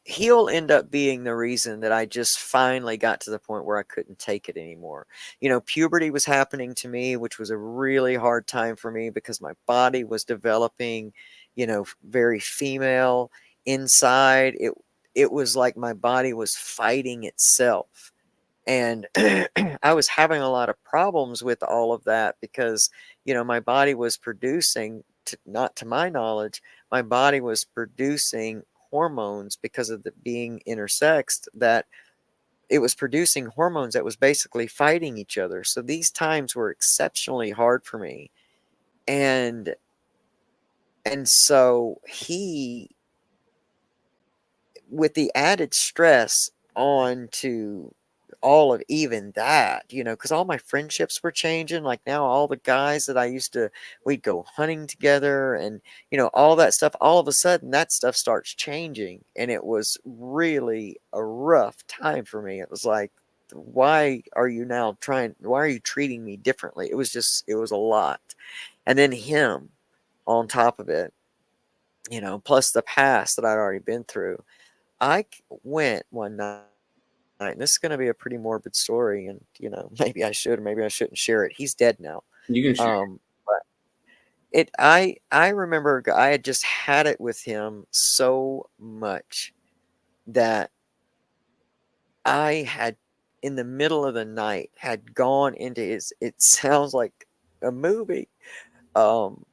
he'll end up being the reason that I just finally got to the point where I couldn't take it anymore. Puberty was happening to me, which was a really hard time for me because my body was developing, very female inside. It was like my body was fighting itself. And I was having a lot of problems with all of that because, my body was producing, not to my knowledge, my body was producing hormones because of the being intersexed that it was producing hormones that was basically fighting each other. So these times were exceptionally hard for me. And so he, with the added stress on to all of even that, because all my friendships were changing. Like now, all the guys that I used to, we'd go hunting together and, all that stuff, all of a sudden that stuff starts changing. And it was really a rough time for me. It was like, why are you treating me differently? It was a lot. And then him on top of it, plus the past that I'd already been through. Went one night, and this is going to be a pretty morbid story, and maybe I should or maybe I shouldn't share it. He's dead now. You can share. But I remember I had just had it with him so much that I had, in the middle of the night, had gone into his. It sounds like a movie. Um,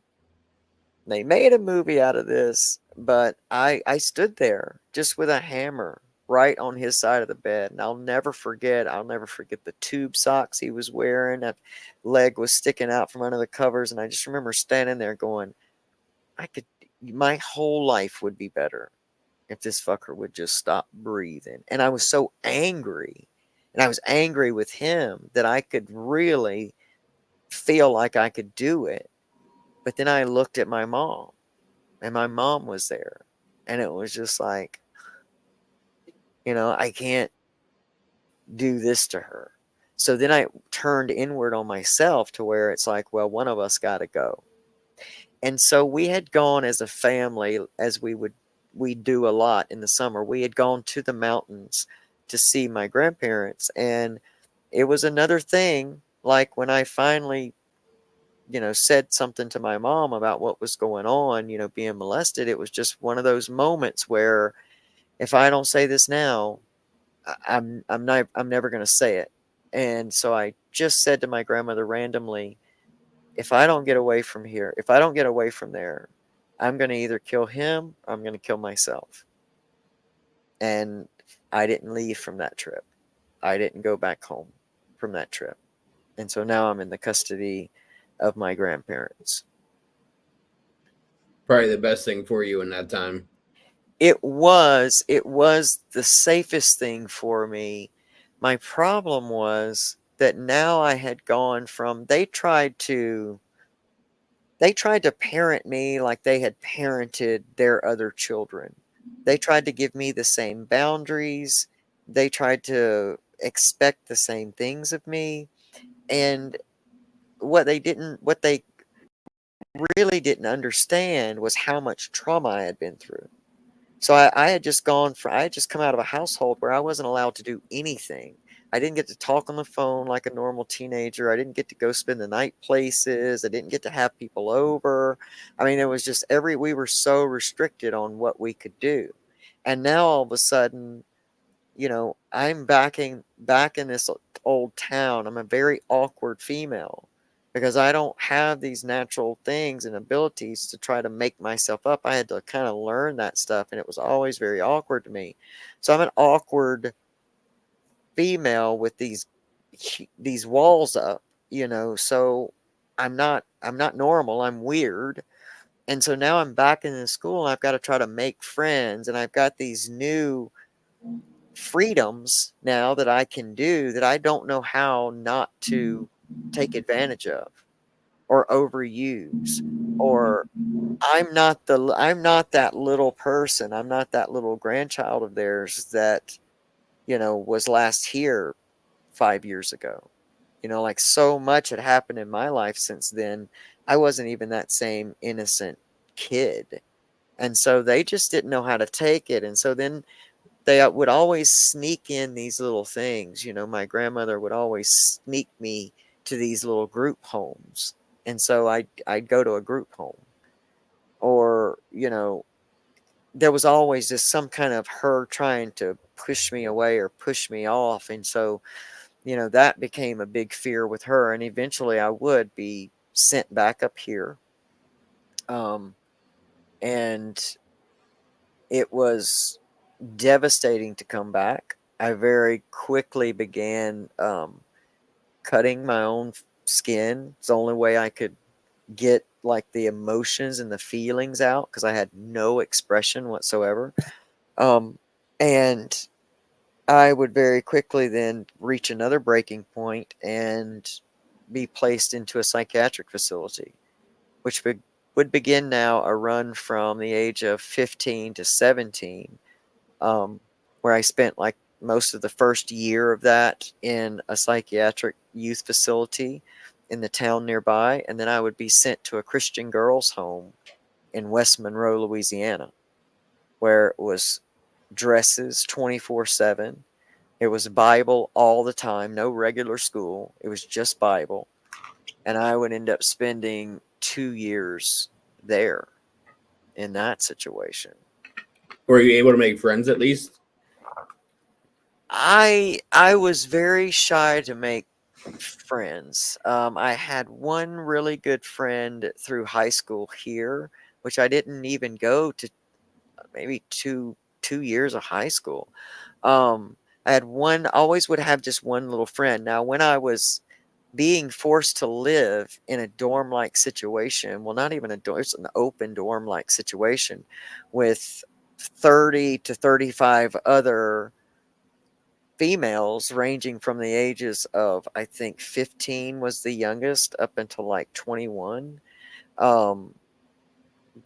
They made a movie out of this, but I stood there just with a hammer right on his side of the bed, and I'll never forget the tube socks he was wearing. That leg was sticking out from under the covers, and I just remember standing there going, my whole life would be better if this fucker would just stop breathing. And I was so angry, and I was angry with him that I could really feel like I could do it. But then I looked at my mom, and my mom was there, and it was just like, I can't do this to her. So then I turned inward on myself to where it's like, well, one of us got to go. And so we had gone as a family, as we do a lot in the summer. We had gone to the mountains to see my grandparents, and it was another thing. Like when I finally, said something to my mom about what was going on, being molested, it was just one of those moments where if I don't say this now, I'm never going to say it. And so I just said to my grandmother randomly, if I don't get away from here, if I don't get away from there, I'm going to either kill him or I'm going to kill myself. And I didn't leave from that trip. I didn't go back home from that trip. And so now I'm in the custody of my grandparents. Probably the best thing for you in that time. It was the safest thing for me. My problem was that now I had gone from, they tried to parent me like they had parented their other children. They tried to give me the same boundaries. They tried to expect the same things of me. And what they really didn't understand was how much trauma I had been through. So I had just I had just come out of a household where I wasn't allowed to do anything. I didn't get to talk on the phone like a normal teenager. I didn't get to go spend the night places. I didn't get to have people over. I mean, it was just we were so restricted on what we could do. And now all of a sudden, I'm back in this old town. I'm a very awkward female because I don't have these natural things and abilities to try to make myself up. I had to kind of learn that stuff, and it was always very awkward to me. So I'm an awkward female with these walls up, so I'm not normal. I'm weird. And so now I'm back in the school, and I've got to try to make friends, and I've got these new freedoms now that I can do that I don't know how not to take advantage of or overuse. Or I'm not that little person. I'm not that little grandchild of theirs that, was last here 5 years ago. Like so much had happened in my life since then. I wasn't even that same innocent kid. And so they just didn't know how to take it. And so then they would always sneak in these little things. My grandmother would always sneak me to these little group homes. And so I'd go to a group home. Or, there was always just some kind of her trying to push me away or push me off. And so, that became a big fear with her. And eventually I would be sent back up here. And it was devastating to come back. I very quickly began cutting my own skin. It's the only way I could get like the emotions and the feelings out because I had no expression whatsoever. Um, and I would very quickly then reach another breaking point and be placed into a psychiatric facility, which would begin now a run from the age of 15 to 17, where I spent like most of the first year of that in a psychiatric youth facility in the town nearby. And then I would be sent to a Christian girls' home in West Monroe, Louisiana, where it was dresses 24/7. It was Bible all the time, no regular school. It was just Bible. And I would end up spending 2 years there in that situation. Were you able to make friends at least? I was very shy to make friends. I had one really good friend through high school here, which I didn't even go to maybe two years of high school. I had one, always would have just one little friend. Now, when I was being forced to live in a dorm like situation, well, not even a dorm, it's an open dorm like situation with 30 to 35 other females ranging from the ages of, I think 15 was the youngest up until like 21. Um,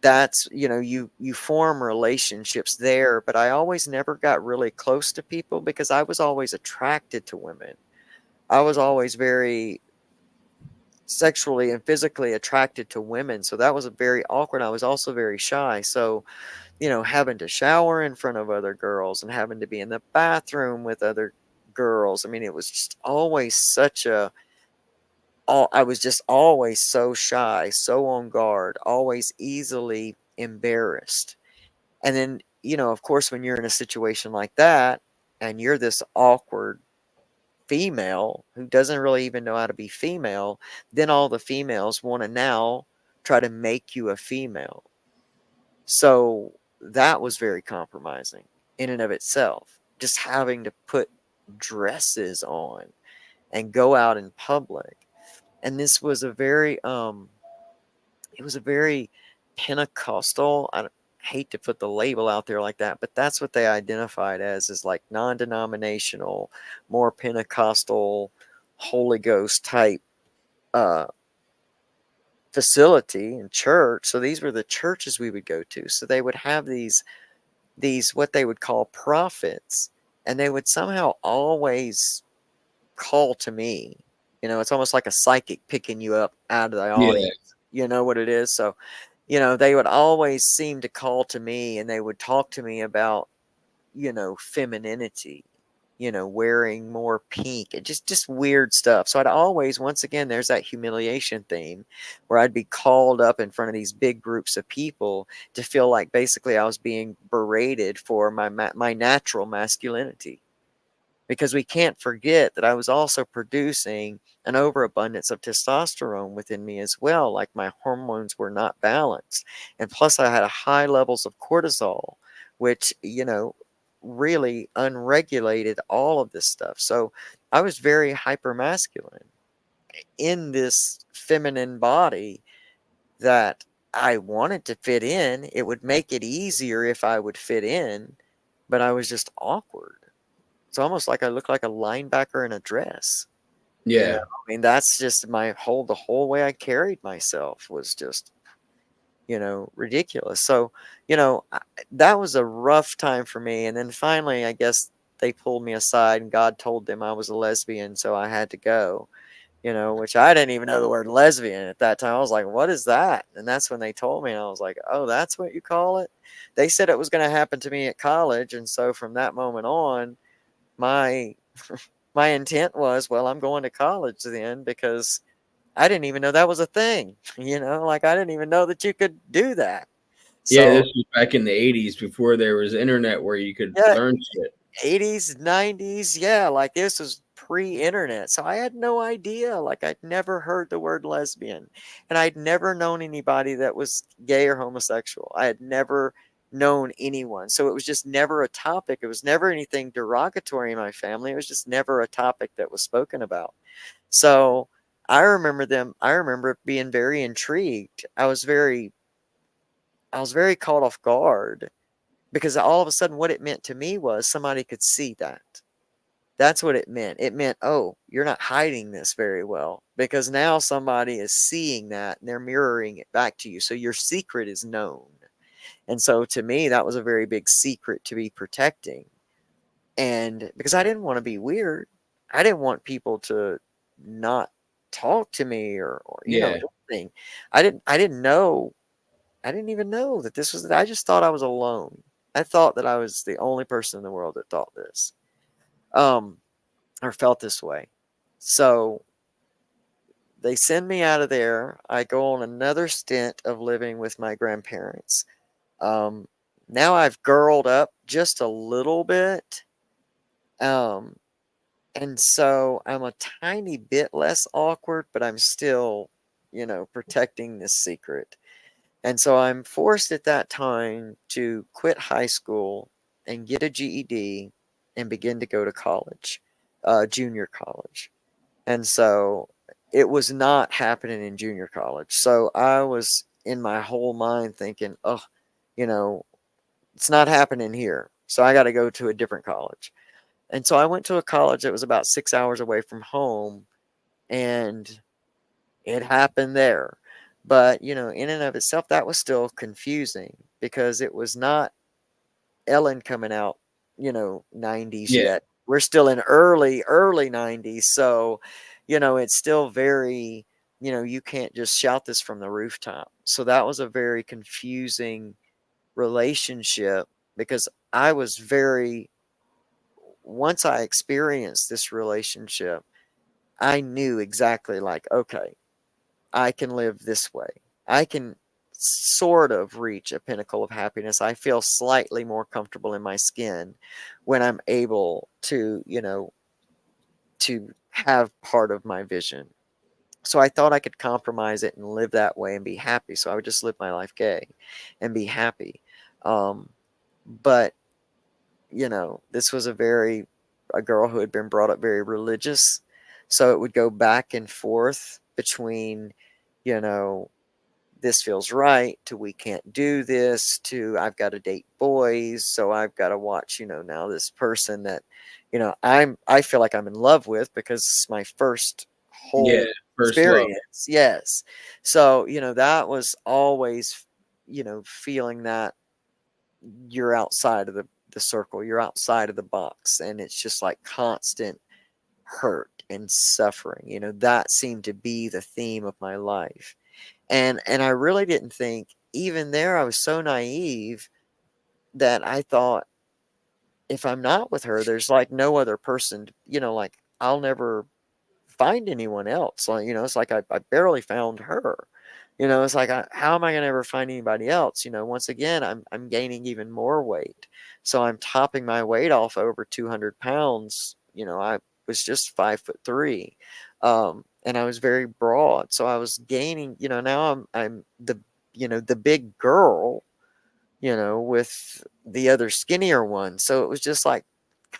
that's, you form relationships there, but I always never got really close to people because I was always attracted to women. I was always very sexually and physically attracted to women, so that was a very awkward. I was also very shy, so having to shower in front of other girls and having to be in the bathroom with other girls. I mean, it was just always such a all I was just always so shy, so on guard, always easily embarrassed. And then, of course, when you're in a situation like that and you're this awkward female who doesn't really even know how to be female, then all the females want to now try to make you a female. So that was very compromising in and of itself. Just having to put dresses on and go out in public. And this was a very it was a very Pentecostal. I hate to put the label out there like that, but that's what they identified as, is like non-denominational, more Pentecostal, Holy Ghost type uh, facility and church. So these were the churches we would go to. So they would have these what they would call prophets, and they would somehow always call to me. It's almost like a psychic picking you up out of the Yeah, audience. You know what it is? So they would always seem to call to me and they would talk to me about, femininity, wearing more pink and just weird stuff. So I'd always, once again, there's that humiliation theme where I'd be called up in front of these big groups of people to feel like basically I was being berated for my natural masculinity, because we can't forget that I was also producing an overabundance of testosterone within me as well. Like my hormones were not balanced. And plus, I had high levels of cortisol, which, really unregulated all of this stuff. So I was very hypermasculine in this feminine body that I wanted to fit in. It would make it easier if I would fit in, but I was just awkward. It's almost like I look like a linebacker in a dress. yeah, I mean, that's just the whole way I carried myself was just, ridiculous. So, that was a rough time for me. And then finally, I guess they pulled me aside and God told them I was a lesbian. So I had to go, which I didn't even know the word lesbian at that time. I was like, what is that? And that's when they told me, and I was like, oh, that's what you call it? They said it was going to happen to me at college. And so from that moment on, my my intent was, well, I'm going to college then, because I didn't even know that was a thing. Like I didn't even know that you could do that. yeah. This So was back in the '80s before there was internet where you could yeah, learn shit. 80s, 90s, yeah, like this was pre-internet. So I had no idea. Like I'd never heard the word lesbian, and I'd never known anybody that was gay or homosexual. I had never known anyone. So it was just never a topic. It was never anything derogatory in my family. It was just never a topic that was spoken about. So I remember being very intrigued. I was very caught off guard because all of a sudden what it meant to me was somebody could see that. That's what it meant. It meant, oh, you're not hiding this very well because now somebody is seeing that and they're mirroring it back to you. So your secret is known. And so to me, that was a very big secret to be protecting. And because I didn't want to be weird, I didn't want people to not talk to me or Yeah. anything. I didn't even know that this was, I just thought I was alone. I thought that I was the only person in the world that thought this, um, or felt this way. So they send me out of there. I go on another stint of living with my grandparents. Um, Now I've girled up just a little bit. Um, and so I'm a tiny bit less awkward, but I'm still, protecting this secret. And so I'm forced at that time to quit high school and get a GED and begin to go to college, junior college. And so it was not happening in junior college. So I was in my whole mind thinking, oh, you know, it's not happening here. So I got to go to a different college. And so I went to a college that was about 6 hours away from home, and it happened there. But, in and of itself, that was still confusing because it was not Ellen coming out, 90s Yeah. yet. We're still in early 90s. So, it's still very, you can't just shout this from the rooftop. So that was a very confusing relationship because I was very, once I experienced this relationship, I knew exactly like, okay, I can live this way. I can sort of reach a pinnacle of happiness. I feel slightly more comfortable in my skin when I'm able to, to have part of my vision. So I thought I could compromise it and live that way and be happy. So I would just live my life gay and be happy. Um, but this was a girl who had been brought up very religious. So it would go back and forth between, you know, this feels right to we can't do this to I've got to date boys. So I've got to watch, now this person that, I feel like I'm in love with because it's my first Yeah. whole First love. experience. Yes. So, that was always, feeling that you're outside of the circle, you're outside of the box, and it's just like constant hurt and suffering. That seemed to be the theme of my life. And I really didn't think, even there I was so naive that I thought if I'm not with her, there's like no other person, like I'll never find anyone else. Like, it's like I barely found her. It's like, how am I going to ever find anybody else? Once again, I'm gaining even more weight. So I'm topping my weight off over 200 pounds. I was just 5'3". And I was very broad. So I was gaining, now I'm the big girl, with the other skinnier one. So it was just like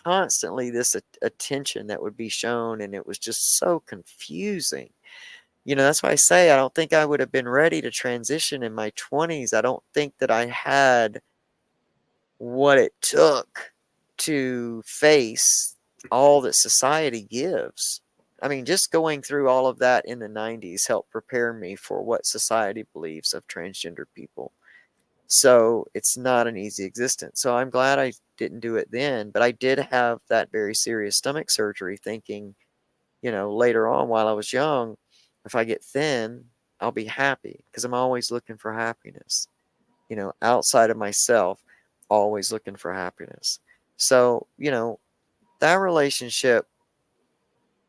constantly this attention that would be shown. And it was just so confusing. That's why I say I don't think I would have been ready to transition in my 20s. I don't think that I had what it took to face all that society gives. I mean, just going through all of that in the 90s helped prepare me for what society believes of transgender people. So it's not an easy existence. So I'm glad I didn't do it then, but I did have that very serious stomach surgery thinking, later on while I was young, if I get thin, I'll be happy because I'm always looking for happiness, outside of myself, always looking for happiness. So, that relationship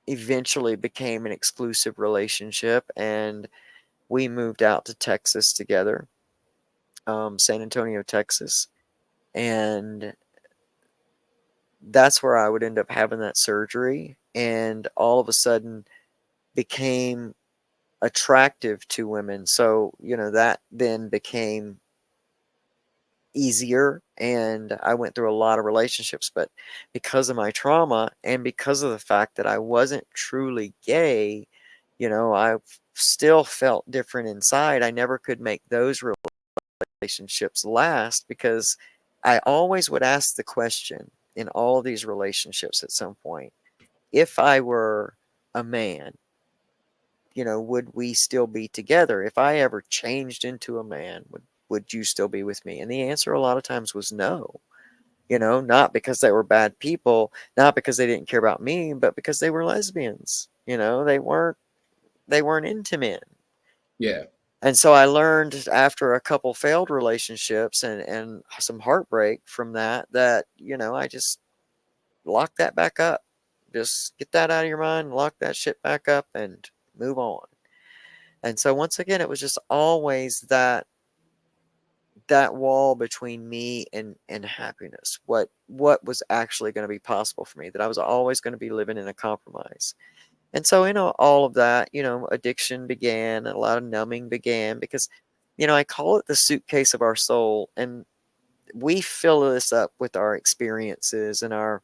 eventually became an exclusive relationship, and we moved out to Texas together, San Antonio, Texas. And that's where I would end up having that surgery, and all of a sudden became attractive to women. So, that then became easier, and I went through a lot of relationships. But because of my trauma and because of the fact that I wasn't truly gay, I still felt different inside. I never could make those relationships last because I always would ask the question in all of these relationships at some point, if I were a man, would we still be together? If I ever changed into a man, would you still be with me? And the answer a lot of times was no. Not because they were bad people, not because they didn't care about me, but because they were lesbians. They weren't into men. Yeah. And so I learned after a couple failed relationships and some heartbreak from that, I just lock that back up. Just get that out of your mind, lock that shit back up and move on. And so once again, it was just always that wall between me and happiness. What was actually going to be possible for me, that I was always going to be living in a compromise. And so, all of that, addiction began, a lot of numbing began because, I call it the suitcase of our soul. And we fill this up with our experiences and our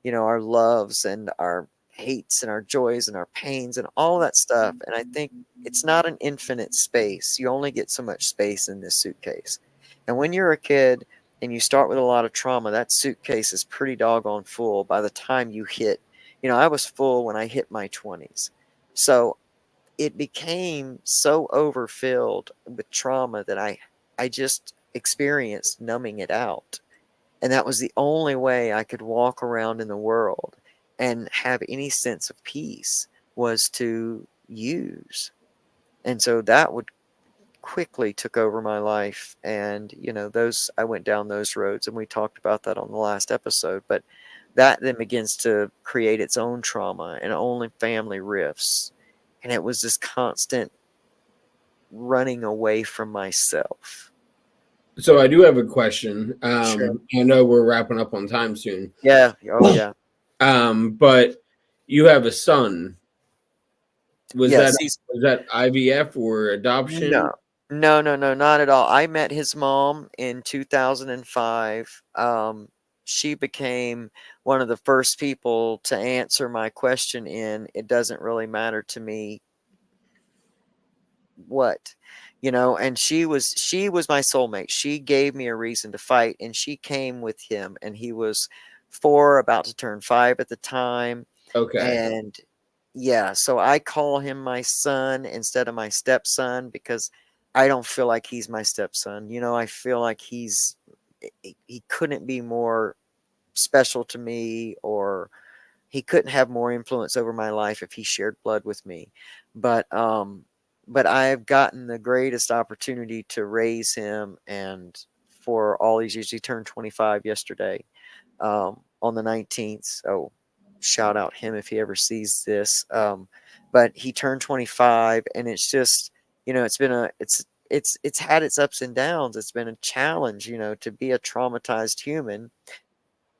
loves and our hates and our joys and our pains and all that stuff. And I think it's not an infinite space. You only get so much space in this suitcase. And when you're a kid and you start with a lot of trauma, that suitcase is pretty doggone full by the time you hit. I was full when I hit my 20s. So it became so overfilled with trauma that I just experienced numbing it out. And that was the only way I could walk around in the world and have any sense of peace, was to use. And so that would quickly took over my life. And, those, I went down those roads and we talked about that on the last episode. But that then begins to create its own trauma and own family rifts. And it was this constant running away from myself. So I do have a question. Sure. I know we're wrapping up on time soon. Yeah. Oh, yeah. But you have a son. Was that Yes. He's was that IVF or No, adoption? no, no, no, not at all. I met his mom in 2005. She became one of the first people to answer my question in "It doesn't really matter to me what," and she was my soulmate. She gave me a reason to fight, and she came with him, and he was 4, about to turn 5 at the time. Okay. And yeah, so I call him my son instead of my stepson because I don't feel like he's my stepson. I feel like he couldn't be more special to me, or he couldn't have more influence over my life if he shared blood with me. But I've gotten the greatest opportunity to raise him, and for all these years, he turned 25 yesterday, on the 19th. So shout out him if he ever sees this. But he turned 25, and it's just, it's been it's had its ups and downs. It's been a challenge, to be a traumatized human,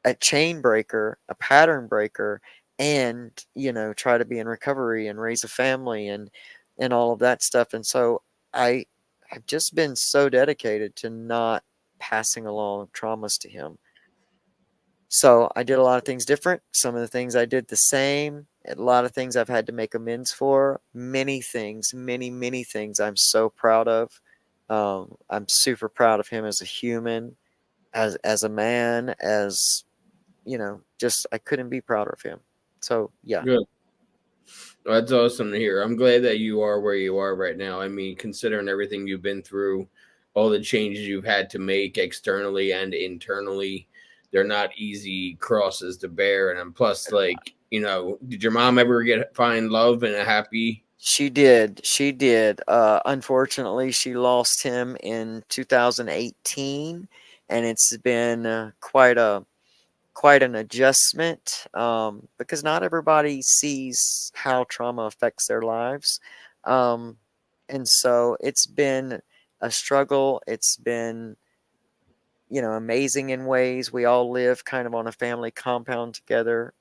a chain breaker, a pattern breaker, and, try to be in recovery and raise a family and all of that stuff. And so I have just been so dedicated to not passing along traumas to him. So I did a lot of things different. Some of the things I did the same. A lot of things I've had to make amends for. Many things, many things I'm so proud of. I'm super proud of him as a human, as a man, as, just I couldn't be prouder of him. So yeah. Good. Well, that's awesome to hear. I'm glad that you are where you are right now. I mean, considering everything you've been through, all the changes you've had to make externally and internally, they're not easy crosses to bear. And plus, like, did your mom ever find love and a happy? She did. She did. Unfortunately, she lost him in 2018, and it's been quite an adjustment, because not everybody sees how trauma affects their lives. Um, and so it's been a struggle. It's been, amazing in ways. We all live kind of on a family compound together.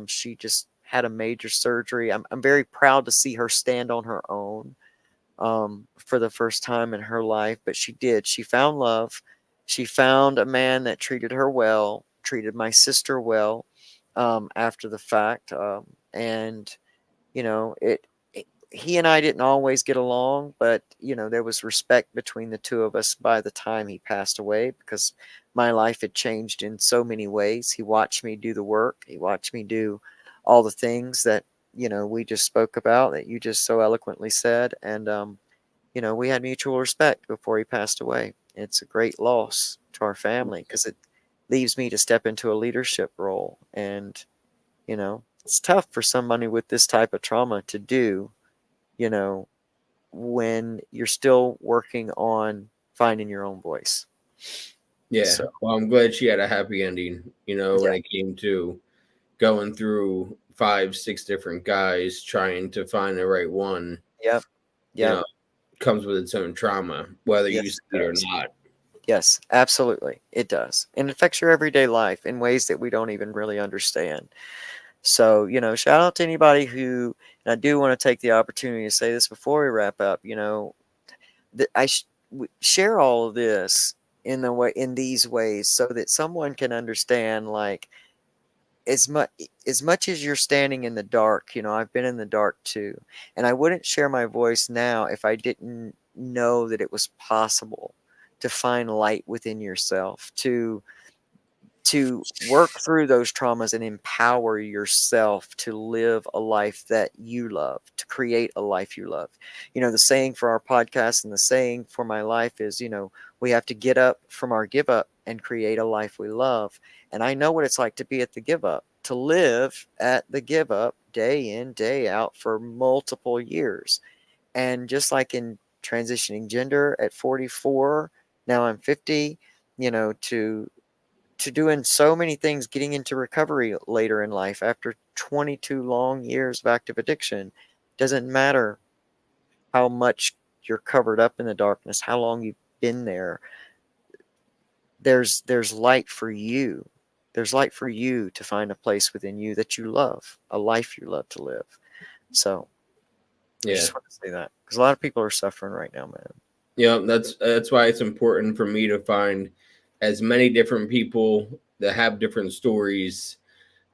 She just had a major surgery. I'm very proud to see her stand on her own, for the first time in her life, but she did. She found love. She found a man that treated her well, treated my sister well, after the fact, and you know, he and I didn't always get along, but there was respect between the two of us by the time he passed away, because my life had changed in so many ways. He watched me do the work. He watched me do all the things that, we just spoke about, that you just so eloquently said. And, we had mutual respect before he passed away. It's a great loss to our family because it leaves me to step into a leadership role. And, it's tough for somebody with this type of trauma to do, you know, when you're still working on finding your own voice. Yeah. So, Well, I'm glad she had a happy ending, when yeah, it came to going through 5, 6 different guys trying to find the right one, yep, you yep. know, comes with its own trauma, whether you Yes, see it it or does. not. Yes, absolutely. It does. And it affects your everyday life in ways that we don't even really understand. So, shout out to anybody who, and I do want to take the opportunity to say this before we wrap up, that share all of this in these ways so that someone can understand, like, as much as you're standing in the dark, I've been in the dark too, and I wouldn't share my voice now if I didn't know that it was possible to find light within yourself, to work through those traumas and empower yourself to live a life that you love, to create a life you love. The saying for our podcast and the saying for my life is, we have to get up from our give up and create a life we love. And I know what it's like to be at the give up, to live at the give up day in, day out for multiple years. And just like in transitioning gender at 44, now I'm 50, to doing so many things, getting into recovery later in life after 22 long years of active addiction. Doesn't matter how much you're covered up in the darkness, how long you've been there. There's light for you. There's light for you to find a place within you that you love, a life you love to live. So I Yeah. just want to say that because a lot of people are suffering right now, man. That's why it's important for me to find as many different people that have different stories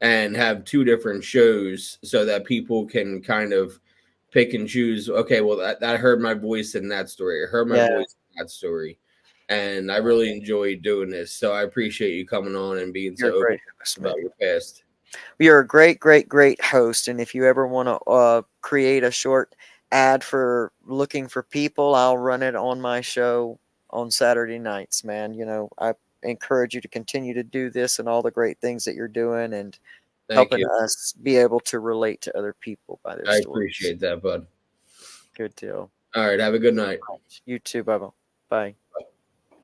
and have 2 different shows so that people can kind of pick and choose. Okay, well, that heard my voice in that story. I heard my Yeah, voice in that story. And I really enjoy doing this. So I appreciate you coming on and being so you're a open great host, man. about your past. You're a great, great, great host. And if you ever want to create a short ad for looking for people, I'll run it on my show on Saturday nights, man. I encourage you to continue to do this and all the great things that you're doing and Thank helping you. us be able to relate to other people by their I stories. appreciate that, bud. Good deal. All right. Have a good night. You too, Bubba. Bye.